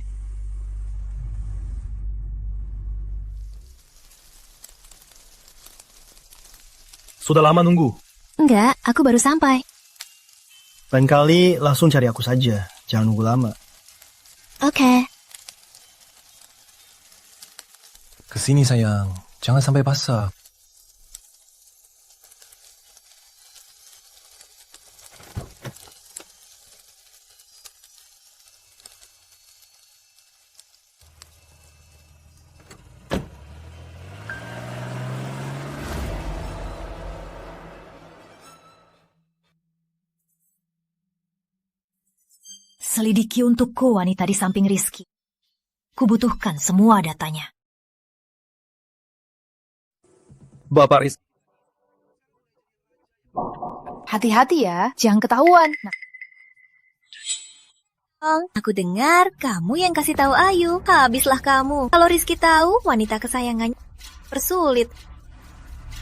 Sudah lama nunggu. Enggak, aku baru sampai. Lain kali langsung cari aku saja. Jangan nunggu lama. Oke. Kesini sayang, jangan sampai basah. Selidiki untukku wanita di samping Rizky. Kubutuhkan semua datanya. Bapak Rizky. Hati-hati ya, jangan ketahuan. Aku dengar kamu yang kasih tahu Ayu. Habislah kamu. Kalau Rizky tahu wanita kesayangannya persulit.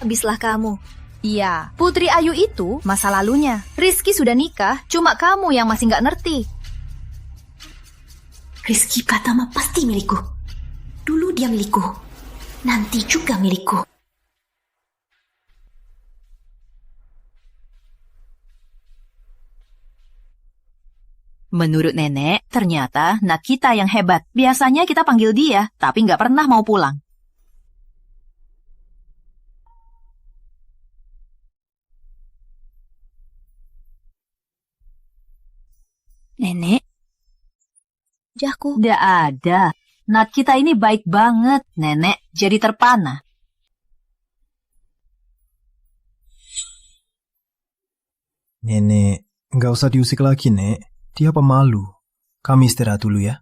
Habislah kamu. Iya, Putri Ayu itu masa lalunya. Rizky sudah nikah, cuma kamu yang masih nggak ngerti. Rizky Pratama pasti milikku. Dulu dia milikku. Nanti juga milikku. Menurut nenek, ternyata Nat kita yang hebat. Biasanya kita panggil dia, tapi nggak pernah mau pulang. Nenek? Wajahku. Nggak ada. Nat kita ini baik banget, nenek. Jadi terpana. Nenek, nggak usah diusik lagi, Nek. Dia pemalu. Kami istirahat dulu ya.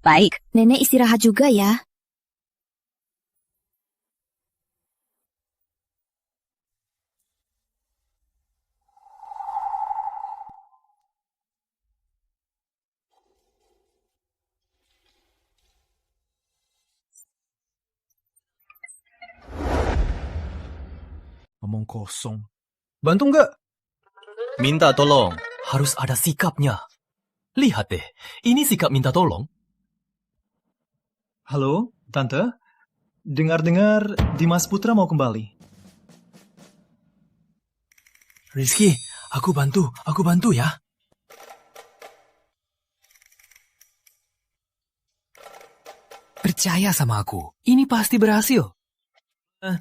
Baik. Nenek istirahat juga ya. Ngomong kosong. Bantu nggak? Minta tolong. Harus ada sikapnya. Lihat deh, ini sikap minta tolong. Halo, Tante. Dengar-dengar Dimas Putra mau kembali. Rizky, aku bantu ya. Percaya sama aku, ini pasti berhasil.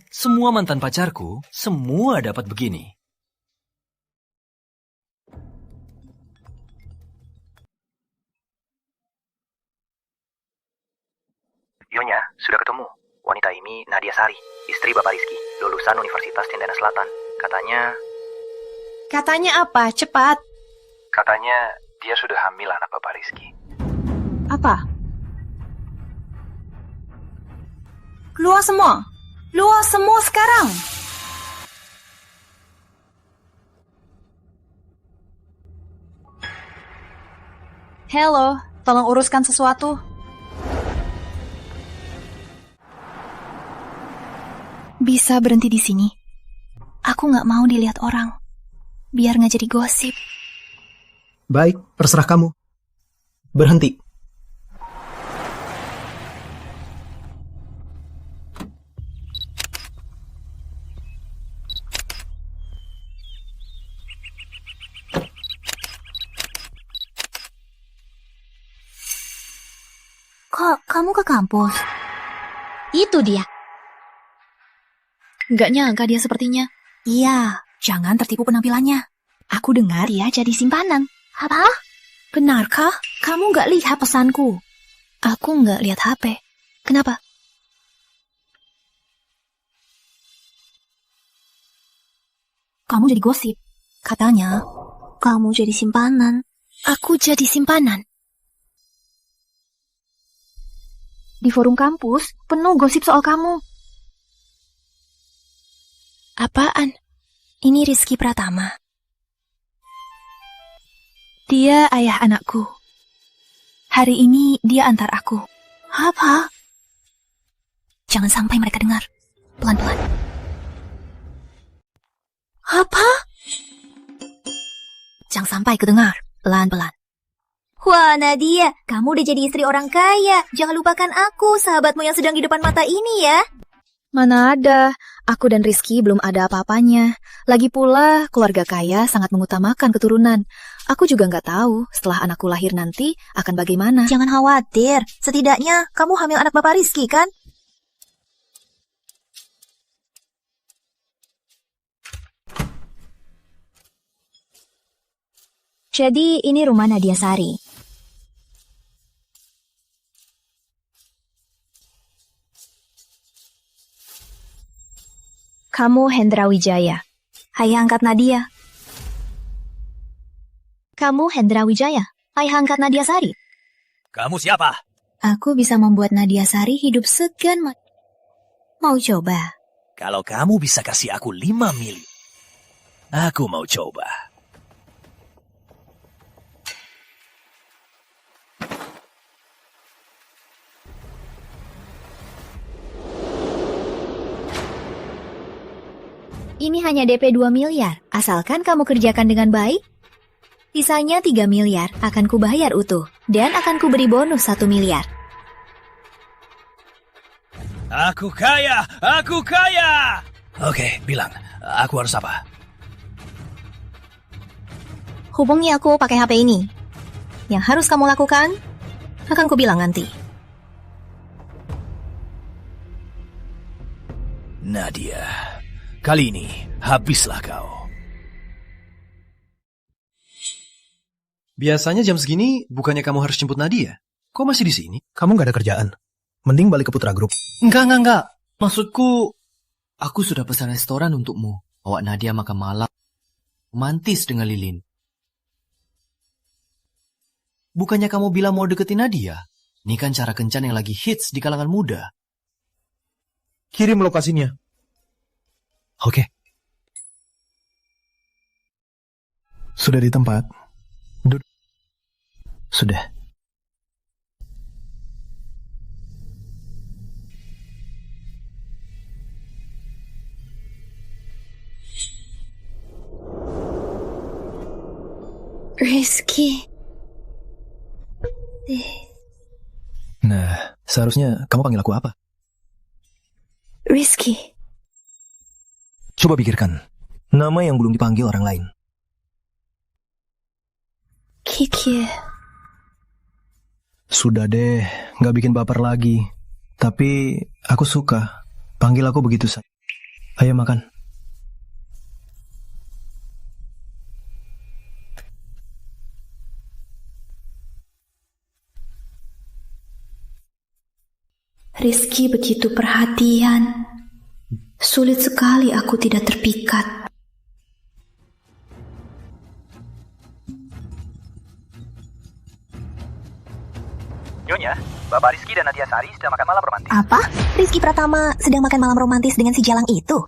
Semua mantan pacarku, semua dapat begini. Nyonya, sudah ketemu. Wanita ini Nadia Sari, istri Bapak Rizky, lulusan Universitas Cendana Selatan. Katanya apa? Cepat. Katanya dia sudah hamil anak Bapak Rizky. Apa? Keluar semua. Keluar semua sekarang. Halo, tolong uruskan sesuatu. Bisa berhenti di sini. Aku nggak mau dilihat orang. Biar nggak jadi gosip. Baik, terserah kamu. Berhenti. Kok kamu ke kampus? Itu dia. Nggak nyangka dia sepertinya. Iya, jangan tertipu penampilannya. Aku dengar dia jadi simpanan. Apa? Benarkah? Kamu nggak lihat pesanku? Aku nggak lihat HP. Kenapa? Kamu jadi gosip. Katanya, kamu jadi simpanan. Aku jadi simpanan. Di forum kampus, penuh gosip soal kamu. Apaan? Ini Rizky Pratama. Dia ayah anakku. Hari ini dia antar aku. Apa? Jangan sampai mereka dengar. Pelan-pelan. Apa? Jangan sampai kedengar. Pelan-pelan. Wah, Nadia, kamu udah jadi istri orang kaya. Jangan lupakan aku, sahabatmu yang sedang di depan mata ini ya. Mana ada, aku dan Rizky belum ada apa-apanya. Lagi pula, keluarga kaya sangat mengutamakan keturunan. Aku juga nggak tahu setelah anakku lahir nanti akan bagaimana. Jangan khawatir, setidaknya kamu hamil anak Bapak Rizky kan? Jadi ini rumah Nadia Sari. Kamu Hendra Wijaya. Ayah angkat Nadia. Kamu Hendra Wijaya. Ayah angkat Nadia Sari. Kamu siapa? Aku bisa membuat Nadia Sari hidup segan. Mau coba? Kalau kamu bisa kasih aku 5 mili, aku mau coba. Ini hanya DP 2 miliar, asalkan kamu kerjakan dengan baik. Sisanya 3 miliar akan kubayar utuh, dan akan kuberi bonus 1 miliar. Aku kaya! Aku kaya! Oke, bilang, aku harus apa? Hubungi aku pakai HP ini. Yang harus kamu lakukan, akan kubilang nanti. Nadia, kali ini habislah kau. Biasanya jam segini bukannya kamu harus jemput Nadia? Kok masih di sini? Kamu nggak ada kerjaan. Mending balik ke Putra Group. Enggak. Maksudku, aku sudah pesan restoran untukmu. Bawa Nadia makan malam. Romantis dengan Lilin. Bukannya kamu bilang mau deketin Nadia? Ini kan cara kencan yang lagi hits di kalangan muda. Kirim lokasinya. Oke. Sudah di tempat. Sudah. Rizky. Nah, seharusnya kamu panggil aku apa? Rizky. Coba pikirkan. Nama yang belum dipanggil orang lain. Kiki. Sudah deh, nggak bikin baper lagi. Tapi aku suka. Panggil aku begitu saja. Ayo makan. Rizky begitu perhatian. Sulit sekali aku tidak terpikat. Nyonya, Bapak Rizky dan Nadia Sari sedang makan malam romantis. Apa? Rizky Pratama sedang makan malam romantis dengan si Jalang itu?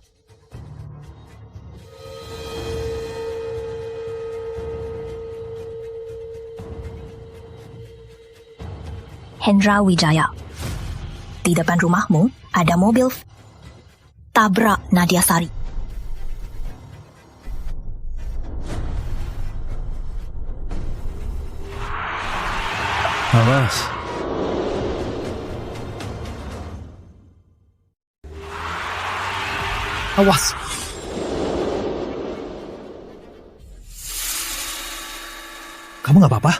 Hendra Wijaya. Di depan rumahmu ada mobil tabrak Nadia Sari. Awas. Awas. Kamu nggak apa-apa?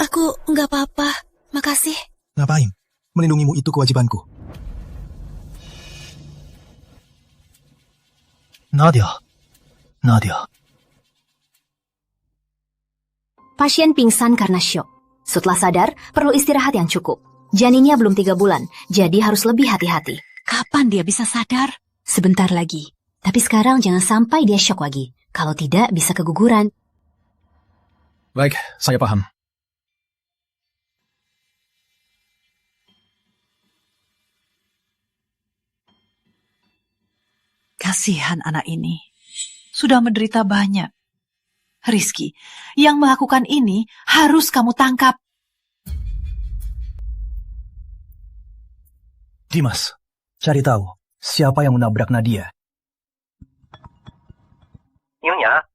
Aku nggak apa-apa, makasih. Ngapain? Melindungimu itu kewajibanku. Nadia. Pasien pingsan karena syok. Setelah sadar, perlu istirahat yang cukup. Janinnya belum 3 bulan, jadi harus lebih hati-hati. Kapan dia bisa sadar? Sebentar lagi. Tapi sekarang jangan sampai dia syok lagi. Kalau tidak, bisa keguguran. Baik, saya paham. Kasihan anak ini. Sudah menderita banyak. Rizky, yang melakukan ini harus kamu tangkap. Dimas, cari tahu siapa yang menabrak Nadia. Nyonya,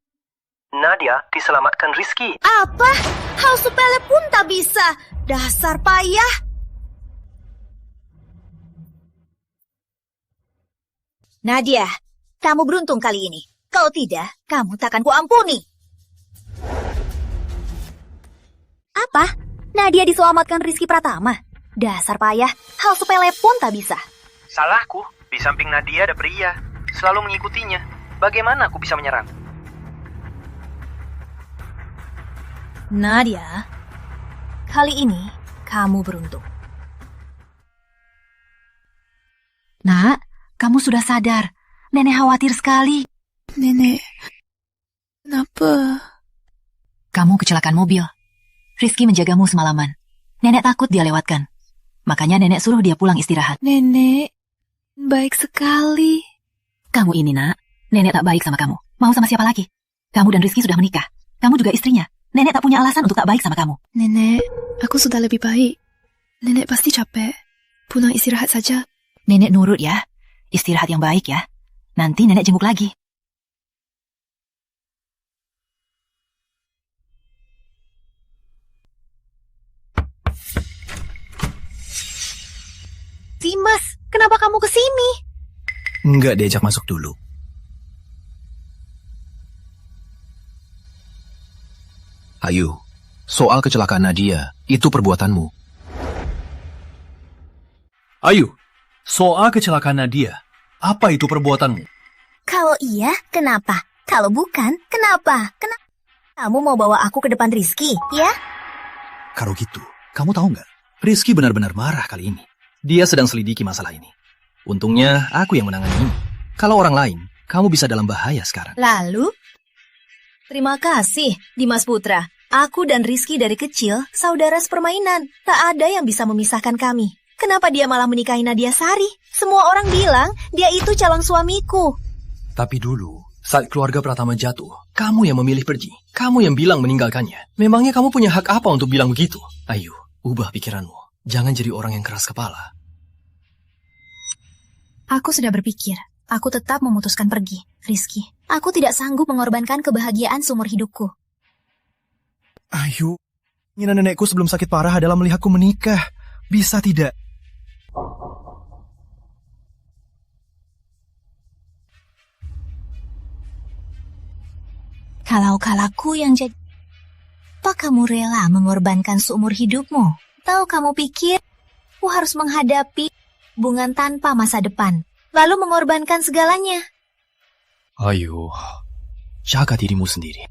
Nadia diselamatkan Rizky. Apa? Hal sepele pun tak bisa. Dasar payah. Nadia, kamu beruntung kali ini. Kalau tidak, kamu takkan kuampuni. Apa? Nadia diselamatkan Rizky Pratama? Dasar payah, hal sepele pun tak bisa. Salahku, di samping Nadia ada pria. Selalu mengikutinya. Bagaimana aku bisa menyerang? Nadia, kali ini kamu beruntung. Nak, kamu sudah sadar. Nenek khawatir sekali. Nenek, kenapa? Kamu kecelakaan mobil. Rizky menjagamu semalaman. Nenek takut dia lewatkan. Makanya nenek suruh dia pulang istirahat. Nenek, baik sekali. Kamu ini, nak. Nenek tak baik sama kamu. Mau sama siapa lagi? Kamu dan Rizky sudah menikah. Kamu juga istrinya. Nenek tak punya alasan untuk tak baik sama kamu. Nenek, aku sudah lebih baik. Nenek pasti capek. Pulang istirahat saja. Nenek nurut ya. Istirahat yang baik ya. Nanti nenek jenguk lagi. Dimas, kenapa kamu kesini? Enggak diajak masuk dulu. Ayu, soal kecelakaan Nadia, itu perbuatanmu. Ayu, soal kecelakaan Nadia, apa itu perbuatanmu? Kalau iya, kenapa? Kalau bukan, kenapa? Kenapa? Kamu mau bawa aku ke depan Rizky, ya? Kalau gitu, kamu tahu nggak? Rizky benar-benar marah kali ini. Dia sedang selidiki masalah ini. Untungnya aku yang menangani ini. Kalau orang lain, kamu bisa dalam bahaya sekarang. Lalu? Terima kasih, Dimas Putra. Aku dan Rizky dari kecil, saudara sepermainan. Tak ada yang bisa memisahkan kami. Kenapa dia malah menikahi Nadia Sari? Semua orang bilang dia itu calon suamiku. Tapi dulu, saat keluarga Pratama jatuh, kamu yang memilih pergi. Kamu yang bilang meninggalkannya. Memangnya kamu punya hak apa untuk bilang begitu? Ayo, ubah pikiranmu. Jangan jadi orang yang keras kepala. Aku sudah berpikir. Aku tetap memutuskan pergi, Rizky. Aku tidak sanggup mengorbankan kebahagiaan seumur hidupku. Ayu, keinginan nenekku sebelum sakit parah adalah melihatku menikah. Bisa tidak? Kalau kalaku yang jadi... Apa kamu rela mengorbankan seumur hidupmu? Tahu kamu pikir, aku harus menghadapi hubungan tanpa masa depan, lalu mengorbankan segalanya. Ayo, jaga dirimu sendiri.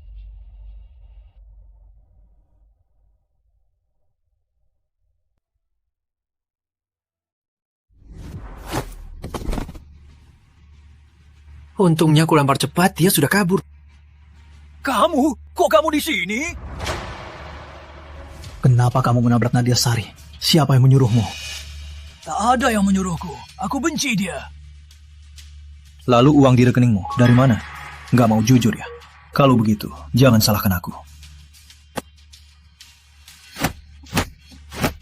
Untungnya aku lempar cepat, dia sudah kabur. Kamu? Kok kamu di sini? Kenapa kamu menabrak Nadia Sari? Siapa yang menyuruhmu? Tak ada yang menyuruhku. Aku benci dia. Lalu uang di rekeningmu, dari mana? Nggak mau jujur ya? Kalau begitu, jangan salahkan aku.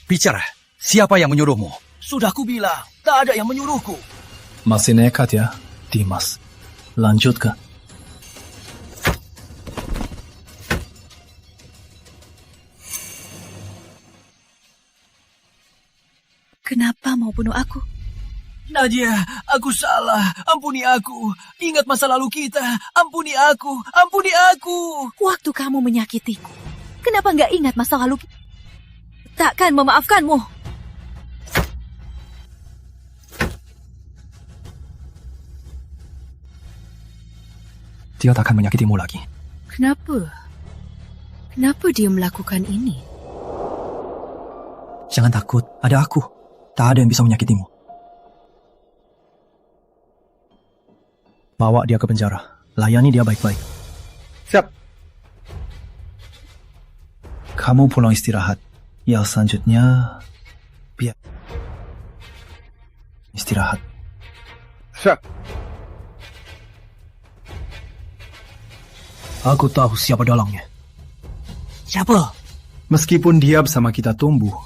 Bicara, siapa yang menyuruhmu? Sudah ku bilang, tak ada yang menyuruhku. Masih nekat ya, Dimas. Lanjutkan. Kenapa mau bunuh aku? Nadia, aku salah. Ampuni aku. Ingat masa lalu kita. Ampuni aku. Ampuni aku. Waktu kamu menyakitiku, kenapa nggak ingat masa lalu? Takkan memaafkanmu. dia tak akan menyakitimu lagi. Kenapa? Kenapa dia melakukan ini? Jangan takut, ada aku. Tak ada yang bisa menyakitimu. Bawa dia ke penjara. Layani dia baik-baik. Siap. Kamu pulang istirahat. Yang selanjutnya, biar istirahat. Siap. Aku tahu siapa dalangnya. Siapa? Meskipun dia bersama kita tumbuh,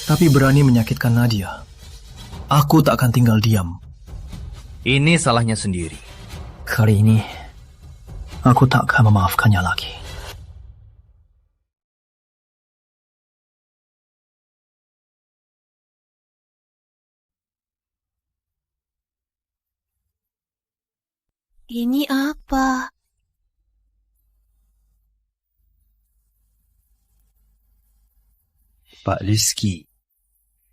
tapi berani menyakitkan Nadia. Aku tak akan tinggal diam. Ini salahnya sendiri. Kali ini, aku tak akan memaafkannya lagi. Ini apa? Pak Rizky,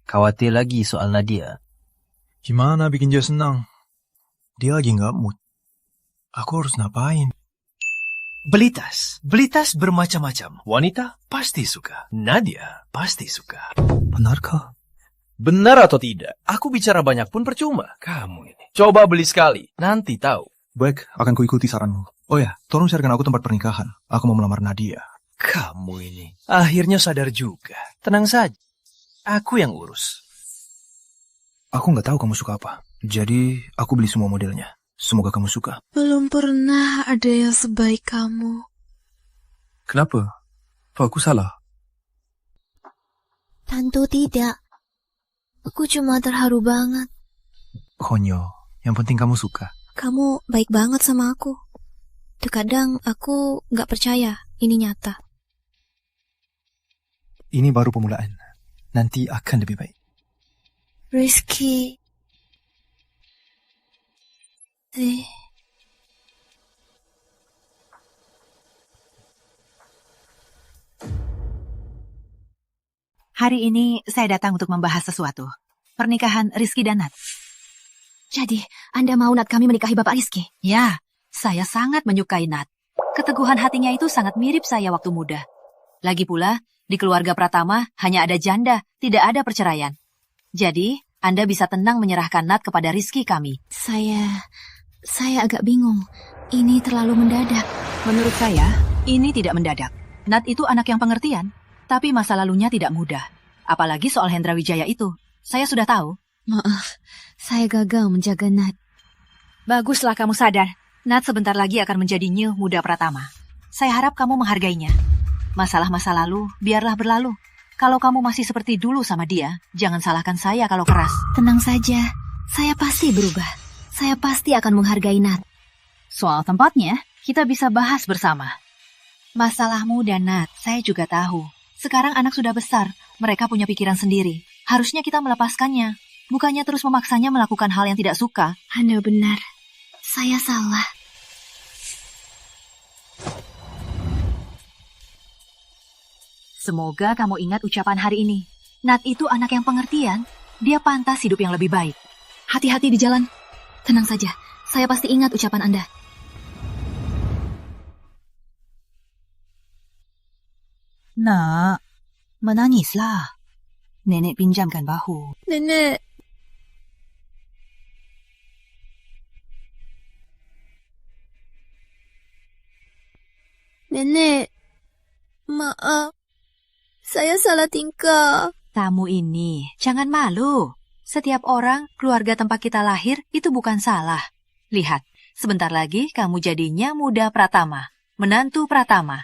khawatir lagi soal Nadia. Gimana bikin dia senang? Dia lagi nggak mood. Aku harus ngapain? Beli tas bermacam-macam. Wanita pasti suka. Nadia pasti suka. Benarkah? Benar atau tidak? Aku bicara banyak pun percuma. Kamu ini. Coba beli sekali, nanti tahu. Baik, akan kuikuti saranmu. Oh ya, tolong carikan aku tempat pernikahan. Aku mau melamar Nadia. Kamu ini. Akhirnya sadar juga. Tenang saja. Aku yang urus. Aku nggak tahu kamu suka apa. Jadi, aku beli semua modelnya. Semoga kamu suka. Belum pernah ada yang sebaik kamu. Kenapa? Apa aku salah? Tentu tidak. Aku cuma terharu banget. Konyol, yang penting kamu suka. Kamu baik banget sama aku. Terkadang aku nggak percaya ini nyata. Ini baru pemulaan. Nanti akan lebih baik. Rizky. Hari ini saya datang untuk membahas sesuatu. Pernikahan Rizky dan Nat. Jadi, Anda mau Nat kami menikahi Bapak Rizky? Ya, saya sangat menyukai Nat. Keteguhan hatinya itu sangat mirip saya waktu muda. Lagi pula, di keluarga Pratama hanya ada janda, tidak ada perceraian. Jadi, Anda bisa tenang menyerahkan Nat kepada Rizky kami. Saya agak bingung. Ini terlalu mendadak. Menurut saya, ini tidak mendadak. Nat itu anak yang pengertian, tapi masa lalunya tidak mudah. Apalagi soal Hendra Wijaya itu. Saya sudah tahu. Maaf, saya gagal menjaga Nat. Baguslah kamu sadar. Nat sebentar lagi akan menjadi Nyi Muda Pratama. Saya harap kamu menghargainya. Masalah masa lalu, biarlah berlalu. Kalau kamu masih seperti dulu sama dia, jangan salahkan saya kalau keras. Tenang saja, saya pasti berubah. Saya pasti akan menghargai Nat. Soal tempatnya, kita bisa bahas bersama. Masalahmu dan Nat, saya juga tahu. Sekarang anak sudah besar, mereka punya pikiran sendiri. Harusnya kita melepaskannya, bukannya terus memaksanya melakukan hal yang tidak suka. Anda benar, saya salah. Semoga kamu ingat ucapan hari ini. Nat itu anak yang pengertian, dia pantas hidup yang lebih baik. Hati-hati di jalan. Tenang saja, saya pasti ingat ucapan Anda. Nak, menangislah. Nenek pinjamkan bahu. Nenek. Nenek, maaf. Saya salah tingkah. Kamu ini, jangan malu. Setiap orang, keluarga tempat kita lahir, itu bukan salah. Lihat, sebentar lagi kamu jadinya Muda Pratama, menantu Pratama.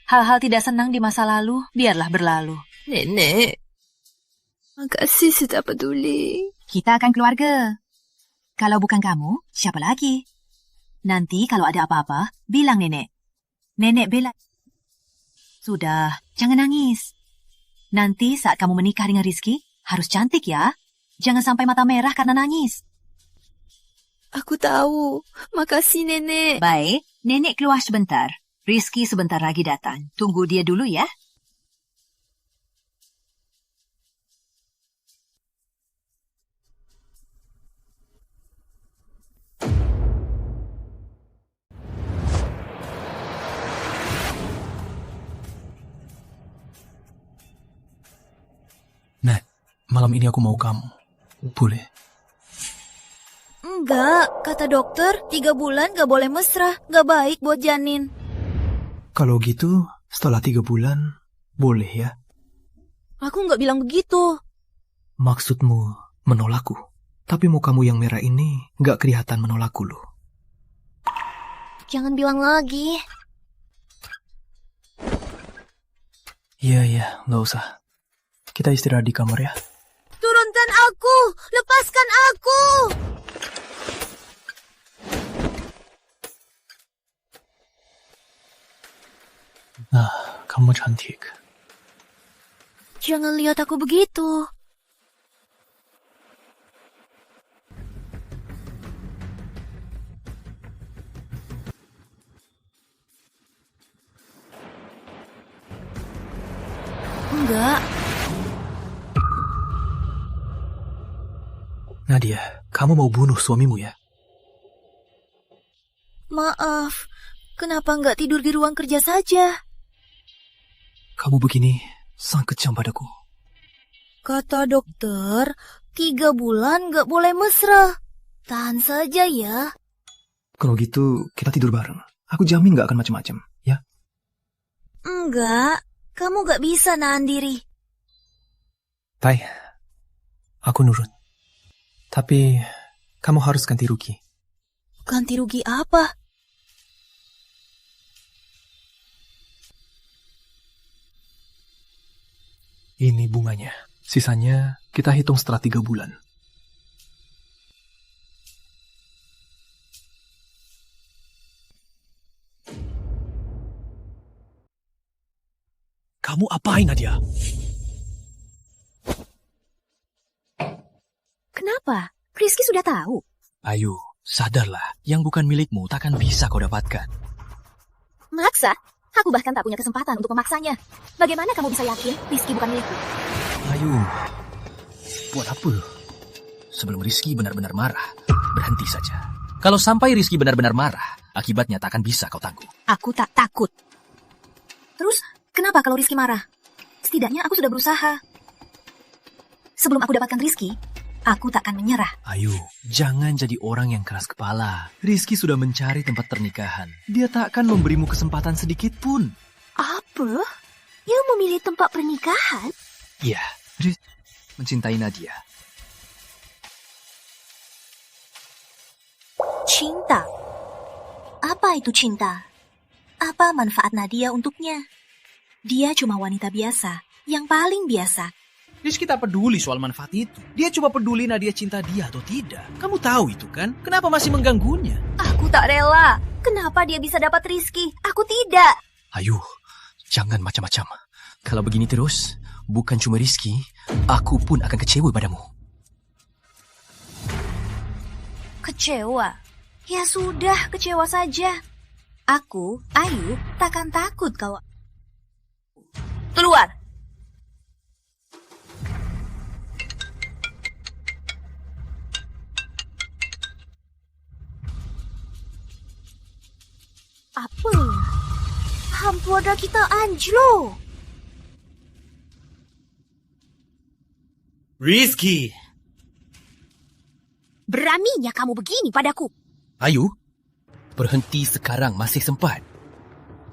Hal-hal tidak senang di masa lalu, biarlah berlalu. Nenek, makasih sudah peduli. Kita akan keluarga. Kalau bukan kamu, siapa lagi? Nanti kalau ada apa-apa, bilang nenek. Nenek bela. Sudah, jangan nangis. Nanti saat kamu menikah dengan Rizky, harus cantik ya. Jangan sampai mata merah karena nangis. Aku tahu. Makasih, Nenek. Baik, Nenek keluar sebentar. Rizky sebentar lagi datang. Tunggu dia dulu ya. Nat, malam ini aku mau kamu. Boleh? Enggak, kata dokter, 3 bulan gak boleh mesra. Gak baik buat janin. Kalau gitu, setelah 3 bulan, boleh ya? Aku gak bilang begitu. Maksudmu menolakku. Tapi mukamu yang merah ini gak kelihatan menolakku loh. Jangan bilang lagi. Iya, gak usah. Kita istirahat di kamar ya. Turunkan aku! Lepaskan aku! Nah, kamu cantik. Jangan lihat aku begitu. Enggak. Nadia, kamu mau bunuh suamimu ya? Maaf, kenapa nggak tidur di ruang kerja saja? Kamu begini sangat kejam padaku. Kata dokter, 3 bulan nggak boleh mesra. Tahan saja ya. Kalau gitu, kita tidur bareng. Aku jamin nggak akan macam-macam, ya? Enggak, kamu nggak bisa nahan diri. Tai, aku nurut. Tapi, kamu harus ganti rugi. Ganti rugi apa? Ini bunganya. Sisanya kita hitung setelah 3 bulan. Kamu apain, Nadia? Kenapa? Rizky sudah tahu. Ayu, sadarlah. Yang bukan milikmu takkan bisa kau dapatkan. Maksa? Aku bahkan tak punya kesempatan untuk memaksanya. Bagaimana kamu bisa yakin Rizky bukan milikku? Ayu, buat apa? Sebelum Rizky benar-benar marah, berhenti saja. Kalau sampai Rizky benar-benar marah, akibatnya tak akan bisa kau tanggung. Aku tak takut. Terus, kenapa kalau Rizky marah? Setidaknya aku sudah berusaha. Sebelum aku dapatkan Rizky, aku tak akan menyerah. Ayu, jangan jadi orang yang keras kepala. Rizky sudah mencari tempat pernikahan. Dia tak akan memberimu kesempatan sedikit pun. Apa? Yang memilih tempat pernikahan? Iya, Rizky mencintai Nadia. Cinta? Apa itu cinta? Apa manfaat Nadia untuknya? Dia cuma wanita biasa, yang paling biasa. Rizky tak peduli soal manfaat itu. Dia cuma peduli Nadia cinta dia atau tidak. Kamu tahu itu kan? Kenapa masih mengganggunya? Aku tak rela. Kenapa dia bisa dapat Rizky? Aku tidak. Ayu, jangan macam-macam. Kalau begini terus, bukan cuma Rizky, aku pun akan kecewa padamu. Kecewa? Ya sudah, kecewa saja. Aku, Ayu, takkan takut kalau... Keluar! Apa? Hampuada kita anjlok. Rizky! Beraninya kamu begini padaku. Ayu, berhenti sekarang, masih sempat.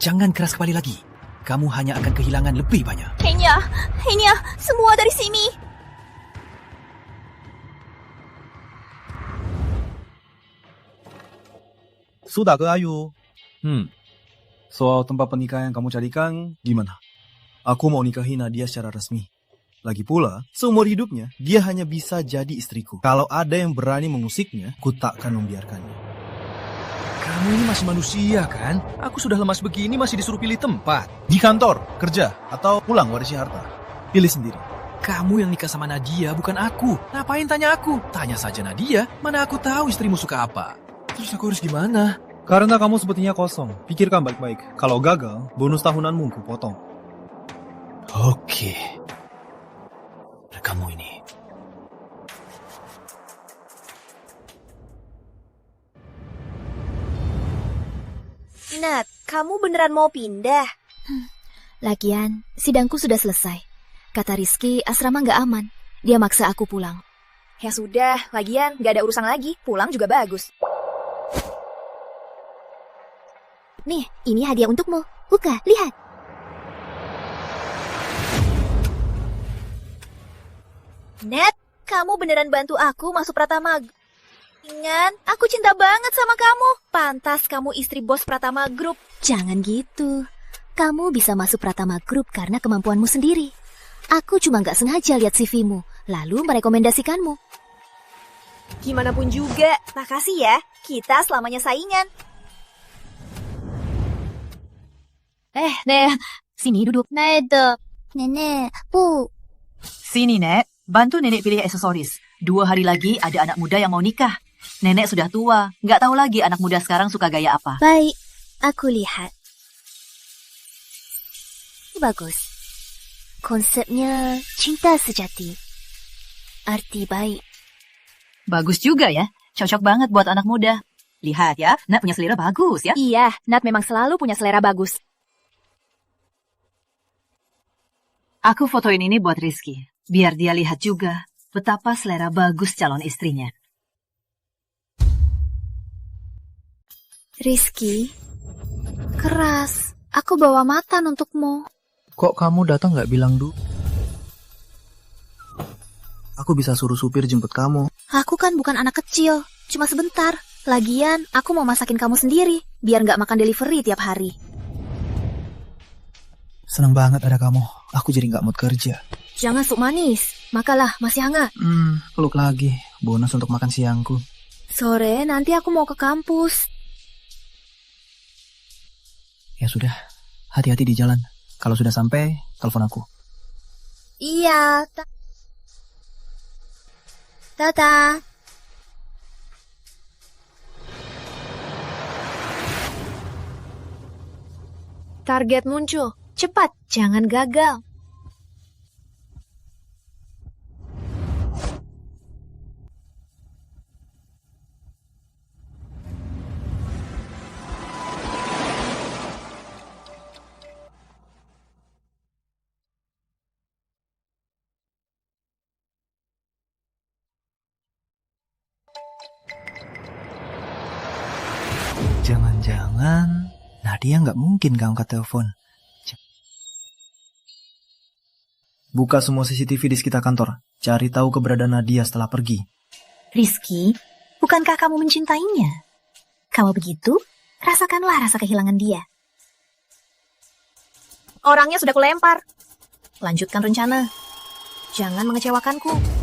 Jangan keras kepala lagi. Kamu hanya akan kehilangan lebih banyak. Henya, semua dari sini. Sudah ke Ayu? Soal tempat pernikahan yang kamu carikan, gimana? Aku mau nikahi Nadia secara resmi. Lagi pula, seumur hidupnya, dia hanya bisa jadi istriku. Kalau ada yang berani mengusiknya, ku takkan membiarkannya. Kamu ini masih manusia kan? Aku sudah lemas begini masih disuruh pilih tempat. Di kantor, kerja, atau pulang warisi harta. Pilih sendiri. Kamu yang nikah sama Nadia, bukan aku. Ngapain tanya aku? Tanya saja Nadia, mana aku tahu istrimu suka apa. Terus aku harus gimana? Karena kamu sepertinya kosong. Pikirkan baik-baik. Kalau gagal, bonus tahunanmu ku potong. Oke. Kamu ini. Nat, kamu beneran mau pindah? Lagian, sidangku sudah selesai. Kata Rizky, asrama nggak aman. Dia maksa aku pulang. Ya sudah, lagian nggak ada urusan lagi. Pulang juga bagus. Nih, ini hadiah untukmu. Buka, lihat. Net, kamu beneran bantu aku masuk Pratama. Ingat, aku cinta banget sama kamu. Pantas kamu istri bos Pratama Group. Jangan gitu. Kamu bisa masuk Pratama Group karena kemampuanmu sendiri. Aku cuma nggak sengaja lihat CV-mu, lalu merekomendasikanmu. Gimana pun juga, makasih ya. Kita selamanya saingan. Nek, sini duduk. Nenek, Bu. Sini, Nek. Bantu Nenek pilih aksesoris. 2 hari lagi ada anak muda yang mau nikah. Nenek sudah tua, nggak tahu lagi anak muda sekarang suka gaya apa. Baik, aku lihat. Bagus. Konsepnya cinta sejati. Arti baik. Bagus juga ya, cocok banget buat anak muda. Lihat ya, Nat punya selera bagus ya. Iya, Nat memang selalu punya selera bagus. Aku fotoin ini buat Rizky, biar dia lihat juga betapa selera bagus calon istrinya. Rizky, keras. Aku bawa matan untukmu. Kok kamu datang nggak bilang dulu? Aku bisa suruh supir jemput kamu. Aku kan bukan anak kecil, cuma sebentar. Lagian, aku mau masakin kamu sendiri, biar nggak makan delivery tiap hari. Senang banget ada kamu. Aku jadi nggak mood kerja. Jangan sup manis, makalah masih hangat. Peluk lagi. Bonus untuk makan siangku. Sore nanti aku mau ke kampus. Ya sudah, hati-hati di jalan. Kalau sudah sampai, telepon aku. Iya. Tata. Target muncul. Cepat, jangan gagal. Jangan-jangan Nadia nggak mungkin gak angkat telepon. Buka semua CCTV di sekitar kantor. Cari tahu keberadaan Nadia setelah pergi. Rizky, bukankah kamu mencintainya? Kalau begitu, rasakanlah rasa kehilangan dia. Orangnya sudah kulempar. Lanjutkan rencana. Jangan mengecewakanku.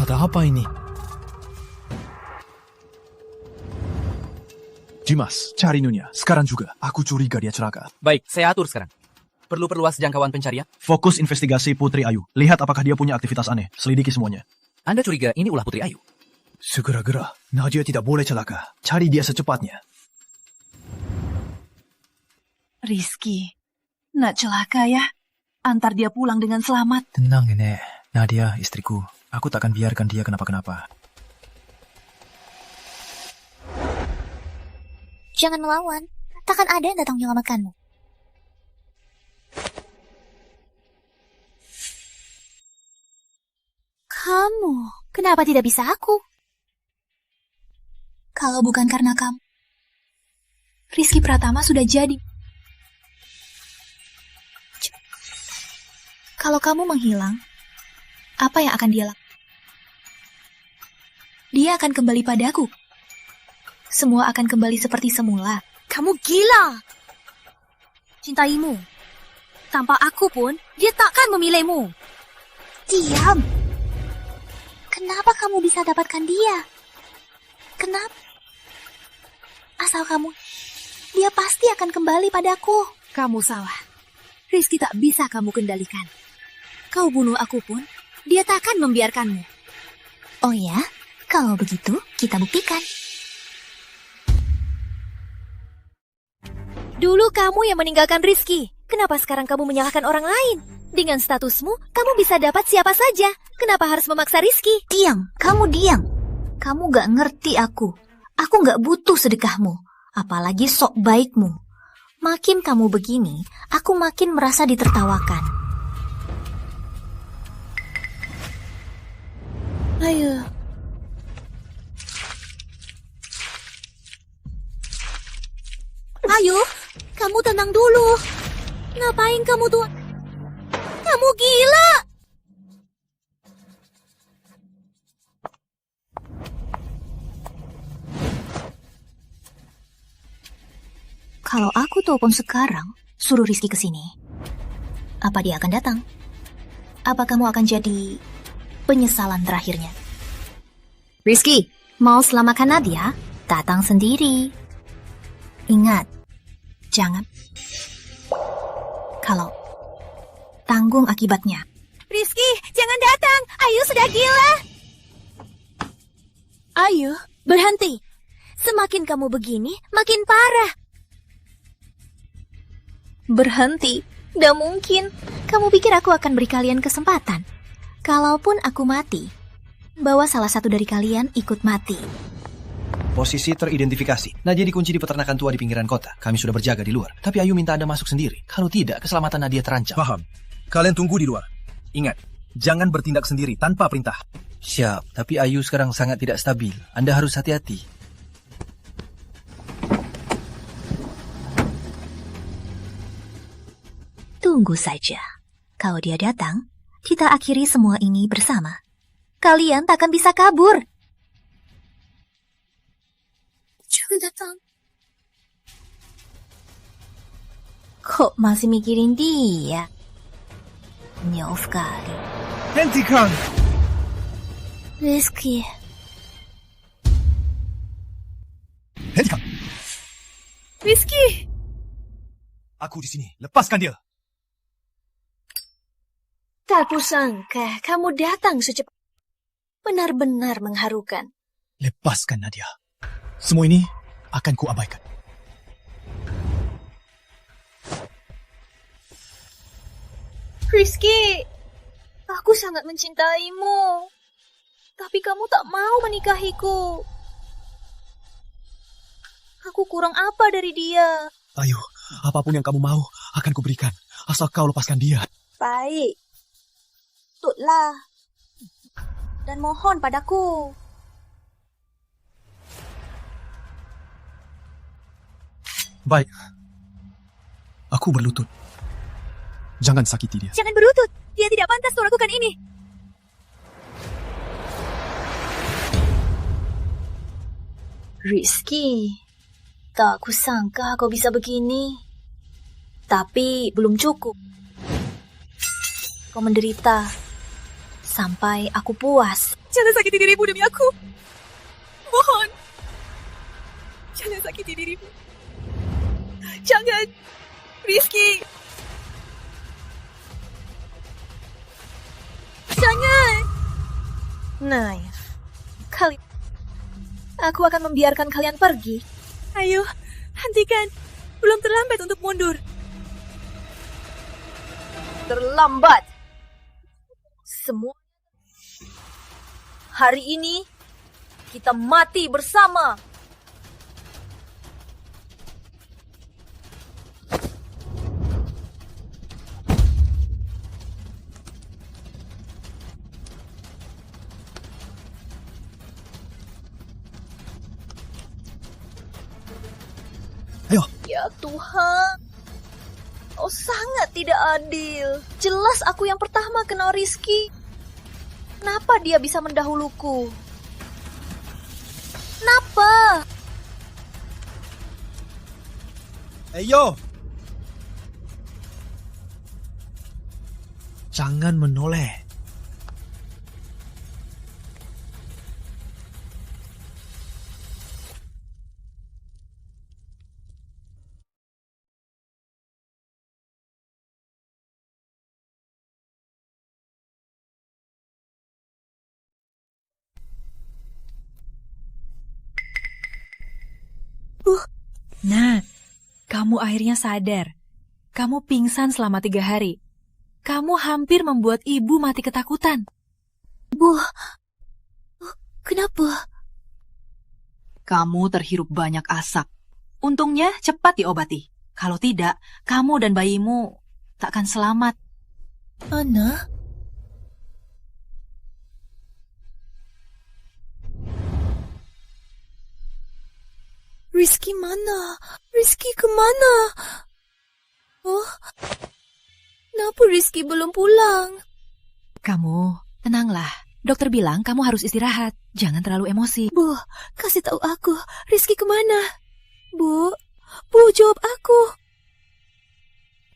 Ada apa ini? Dimas, cari Nunya. Sekarang juga. Aku curiga dia celaka. Baik, saya atur sekarang. Perlu perluas jangkauan pencarian? Fokus investigasi Putri Ayu. Lihat apakah dia punya aktivitas aneh. Selidiki semuanya. Anda curiga ini ulah Putri Ayu? Segera-gera. Nadia tidak boleh celaka. Cari dia secepatnya. Rizky, nak celaka ya. Antar dia pulang dengan selamat. Tenang, Nenek. Nadia, istriku. Aku takkan biarkan dia kenapa-kenapa. Jangan melawan. Takkan ada yang datang menyelamatkanmu. Kamu, kenapa tidak bisa aku? Kalau bukan karena kamu, Rizky Pratama sudah jadi. Kalau kamu menghilang, apa yang akan dia lakukan? Dia akan kembali padaku. Semua akan kembali seperti semula. kamu gila. Cintaimu. Tanpa aku pun, dia takkan memilihmu. Diam. Kenapa kamu bisa dapatkan dia? Kenapa? Asal kamu, dia pasti akan kembali padaku. Kamu salah. Rizky tak bisa kamu kendalikan. Kau bunuh aku pun, dia takkan membiarkanmu. Oh ya? Kalau begitu, kita buktikan. Dulu kamu yang meninggalkan Rizky. Kenapa sekarang kamu menyalahkan orang lain? Dengan statusmu, kamu bisa dapat siapa saja. Kenapa harus memaksa Rizky? Diam, kamu diam. Kamu gak ngerti aku. Aku gak butuh sedekahmu. Apalagi sok baikmu. Makin kamu begini, aku makin merasa ditertawakan. Ayo. Ayo, kamu tenang dulu. Ngapain kamu tuh? Kamu gila! Kalau aku telepon sekarang, suruh Rizky ke sini. Apa dia akan datang? Apa kamu akan jadi penyesalan terakhirnya? Rizky, mau selamatkan Nadia? Datang sendiri. Ingat, jangan. Kalau tanggung akibatnya. Rizky, jangan datang. Ayu sudah gila. Ayu, berhenti. Semakin kamu begini, makin parah. Berhenti? Gak mungkin. Kamu pikir aku akan beri kalian kesempatan? Kalaupun aku mati, bawa salah satu dari kalian ikut mati. Posisi teridentifikasi. Nadia dikunci di peternakan tua di pinggiran kota. Kami sudah berjaga di luar. Tapi Ayu minta Anda masuk sendiri. Kalau tidak, keselamatan Nadia terancam. Paham. Kalian tunggu di luar. Ingat, jangan bertindak sendiri tanpa perintah. Siap, tapi Ayu sekarang sangat tidak stabil. Anda harus hati-hati. Tunggu saja. Kalau dia datang, kita akhiri semua ini bersama. Kalian takkan bisa kabur. Jangan datang. Kok masih mikirin dia? Nyof kali. Hentikan! Rizky. Hentikan! Rizky! Aku di sini. Lepaskan dia. Tak kusangka kamu datang secepat. Benar-benar mengharukan. Lepaskan Nadia. Semua ini akan kuabaikan. Rizky, aku sangat mencintaimu. Tapi kamu tak mau menikahiku. Aku kurang apa dari dia? Ayo, apapun yang kamu mau akan kuberikan. Asal kau lepaskan dia. Baik. Tutlah. Dan mohon padaku. Baik. Aku berlutut. Jangan sakiti dia. Jangan berlutut. Dia tidak pantas melakukan ini. Rizky, tak kusangka kau bisa begini. Tapi belum cukup. Kau menderita sampai aku puas. Jangan sakiti dirimu demi aku. Mohon. Jangan sakiti dirimu. Jangan. Rizky. Jangan. Naif. Aku akan membiarkan kalian pergi. Ayo, hentikan. Belum terlambat untuk mundur. Terlambat. Semua. Hari ini kita mati bersama. Ayo. Ya Tuhan, kau sangat tidak adil. Jelas aku yang pertama kenal Rizky. Kenapa dia bisa mendahuluku? Kenapa? Ayo. Jangan menoleh. Nah, kamu akhirnya sadar. Kamu pingsan selama 3 hari. kamu hampir membuat ibu mati ketakutan. Bu, kenapa? Kamu terhirup banyak asap. Untungnya cepat diobati. Kalau tidak, kamu dan bayimu takkan selamat. Ana? Rizky mana? Rizky kemana? Oh, kenapa Rizky belum pulang? Kamu, tenanglah. Dokter bilang kamu harus istirahat. Jangan terlalu emosi. Bu, kasih tahu aku, Rizky kemana? Bu, jawab aku.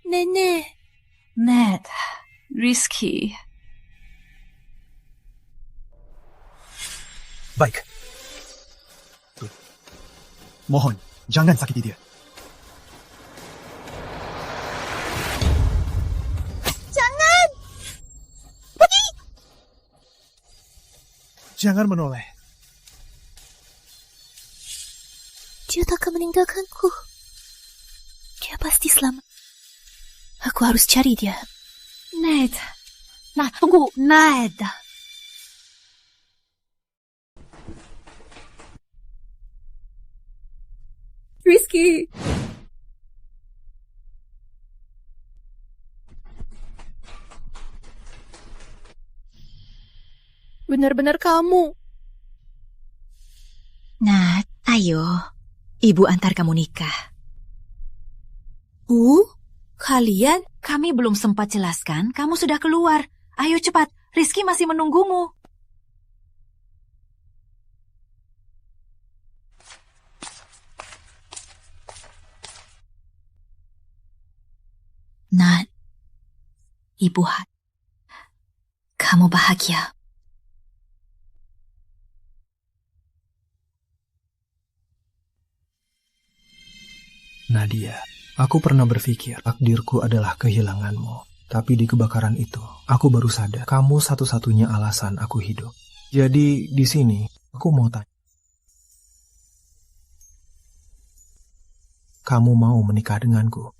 Nenek. Ned, Rizky. Baik. Mohon, jangan sakiti dia. Jangan! Pergi! Jangan menoleh. Dia tak akan meninggalkanku. Dia pasti selamat. Aku harus cari dia. Ned. Nah, tunggu. Ned. Rizky. Benar-benar kamu. Nat, ayo. Ibu antar kamu nikah. Kalian? Kami belum sempat jelaskan, kamu sudah keluar. Ayo cepat, Rizky masih menunggumu. Nat, ibu kamu bahagia. Nadia, aku pernah berpikir takdirku adalah kehilanganmu. Tapi di kebakaran itu, aku baru sadar kamu satu-satunya alasan aku hidup. Jadi di sini, aku mau tanya. Kamu mau menikah denganku?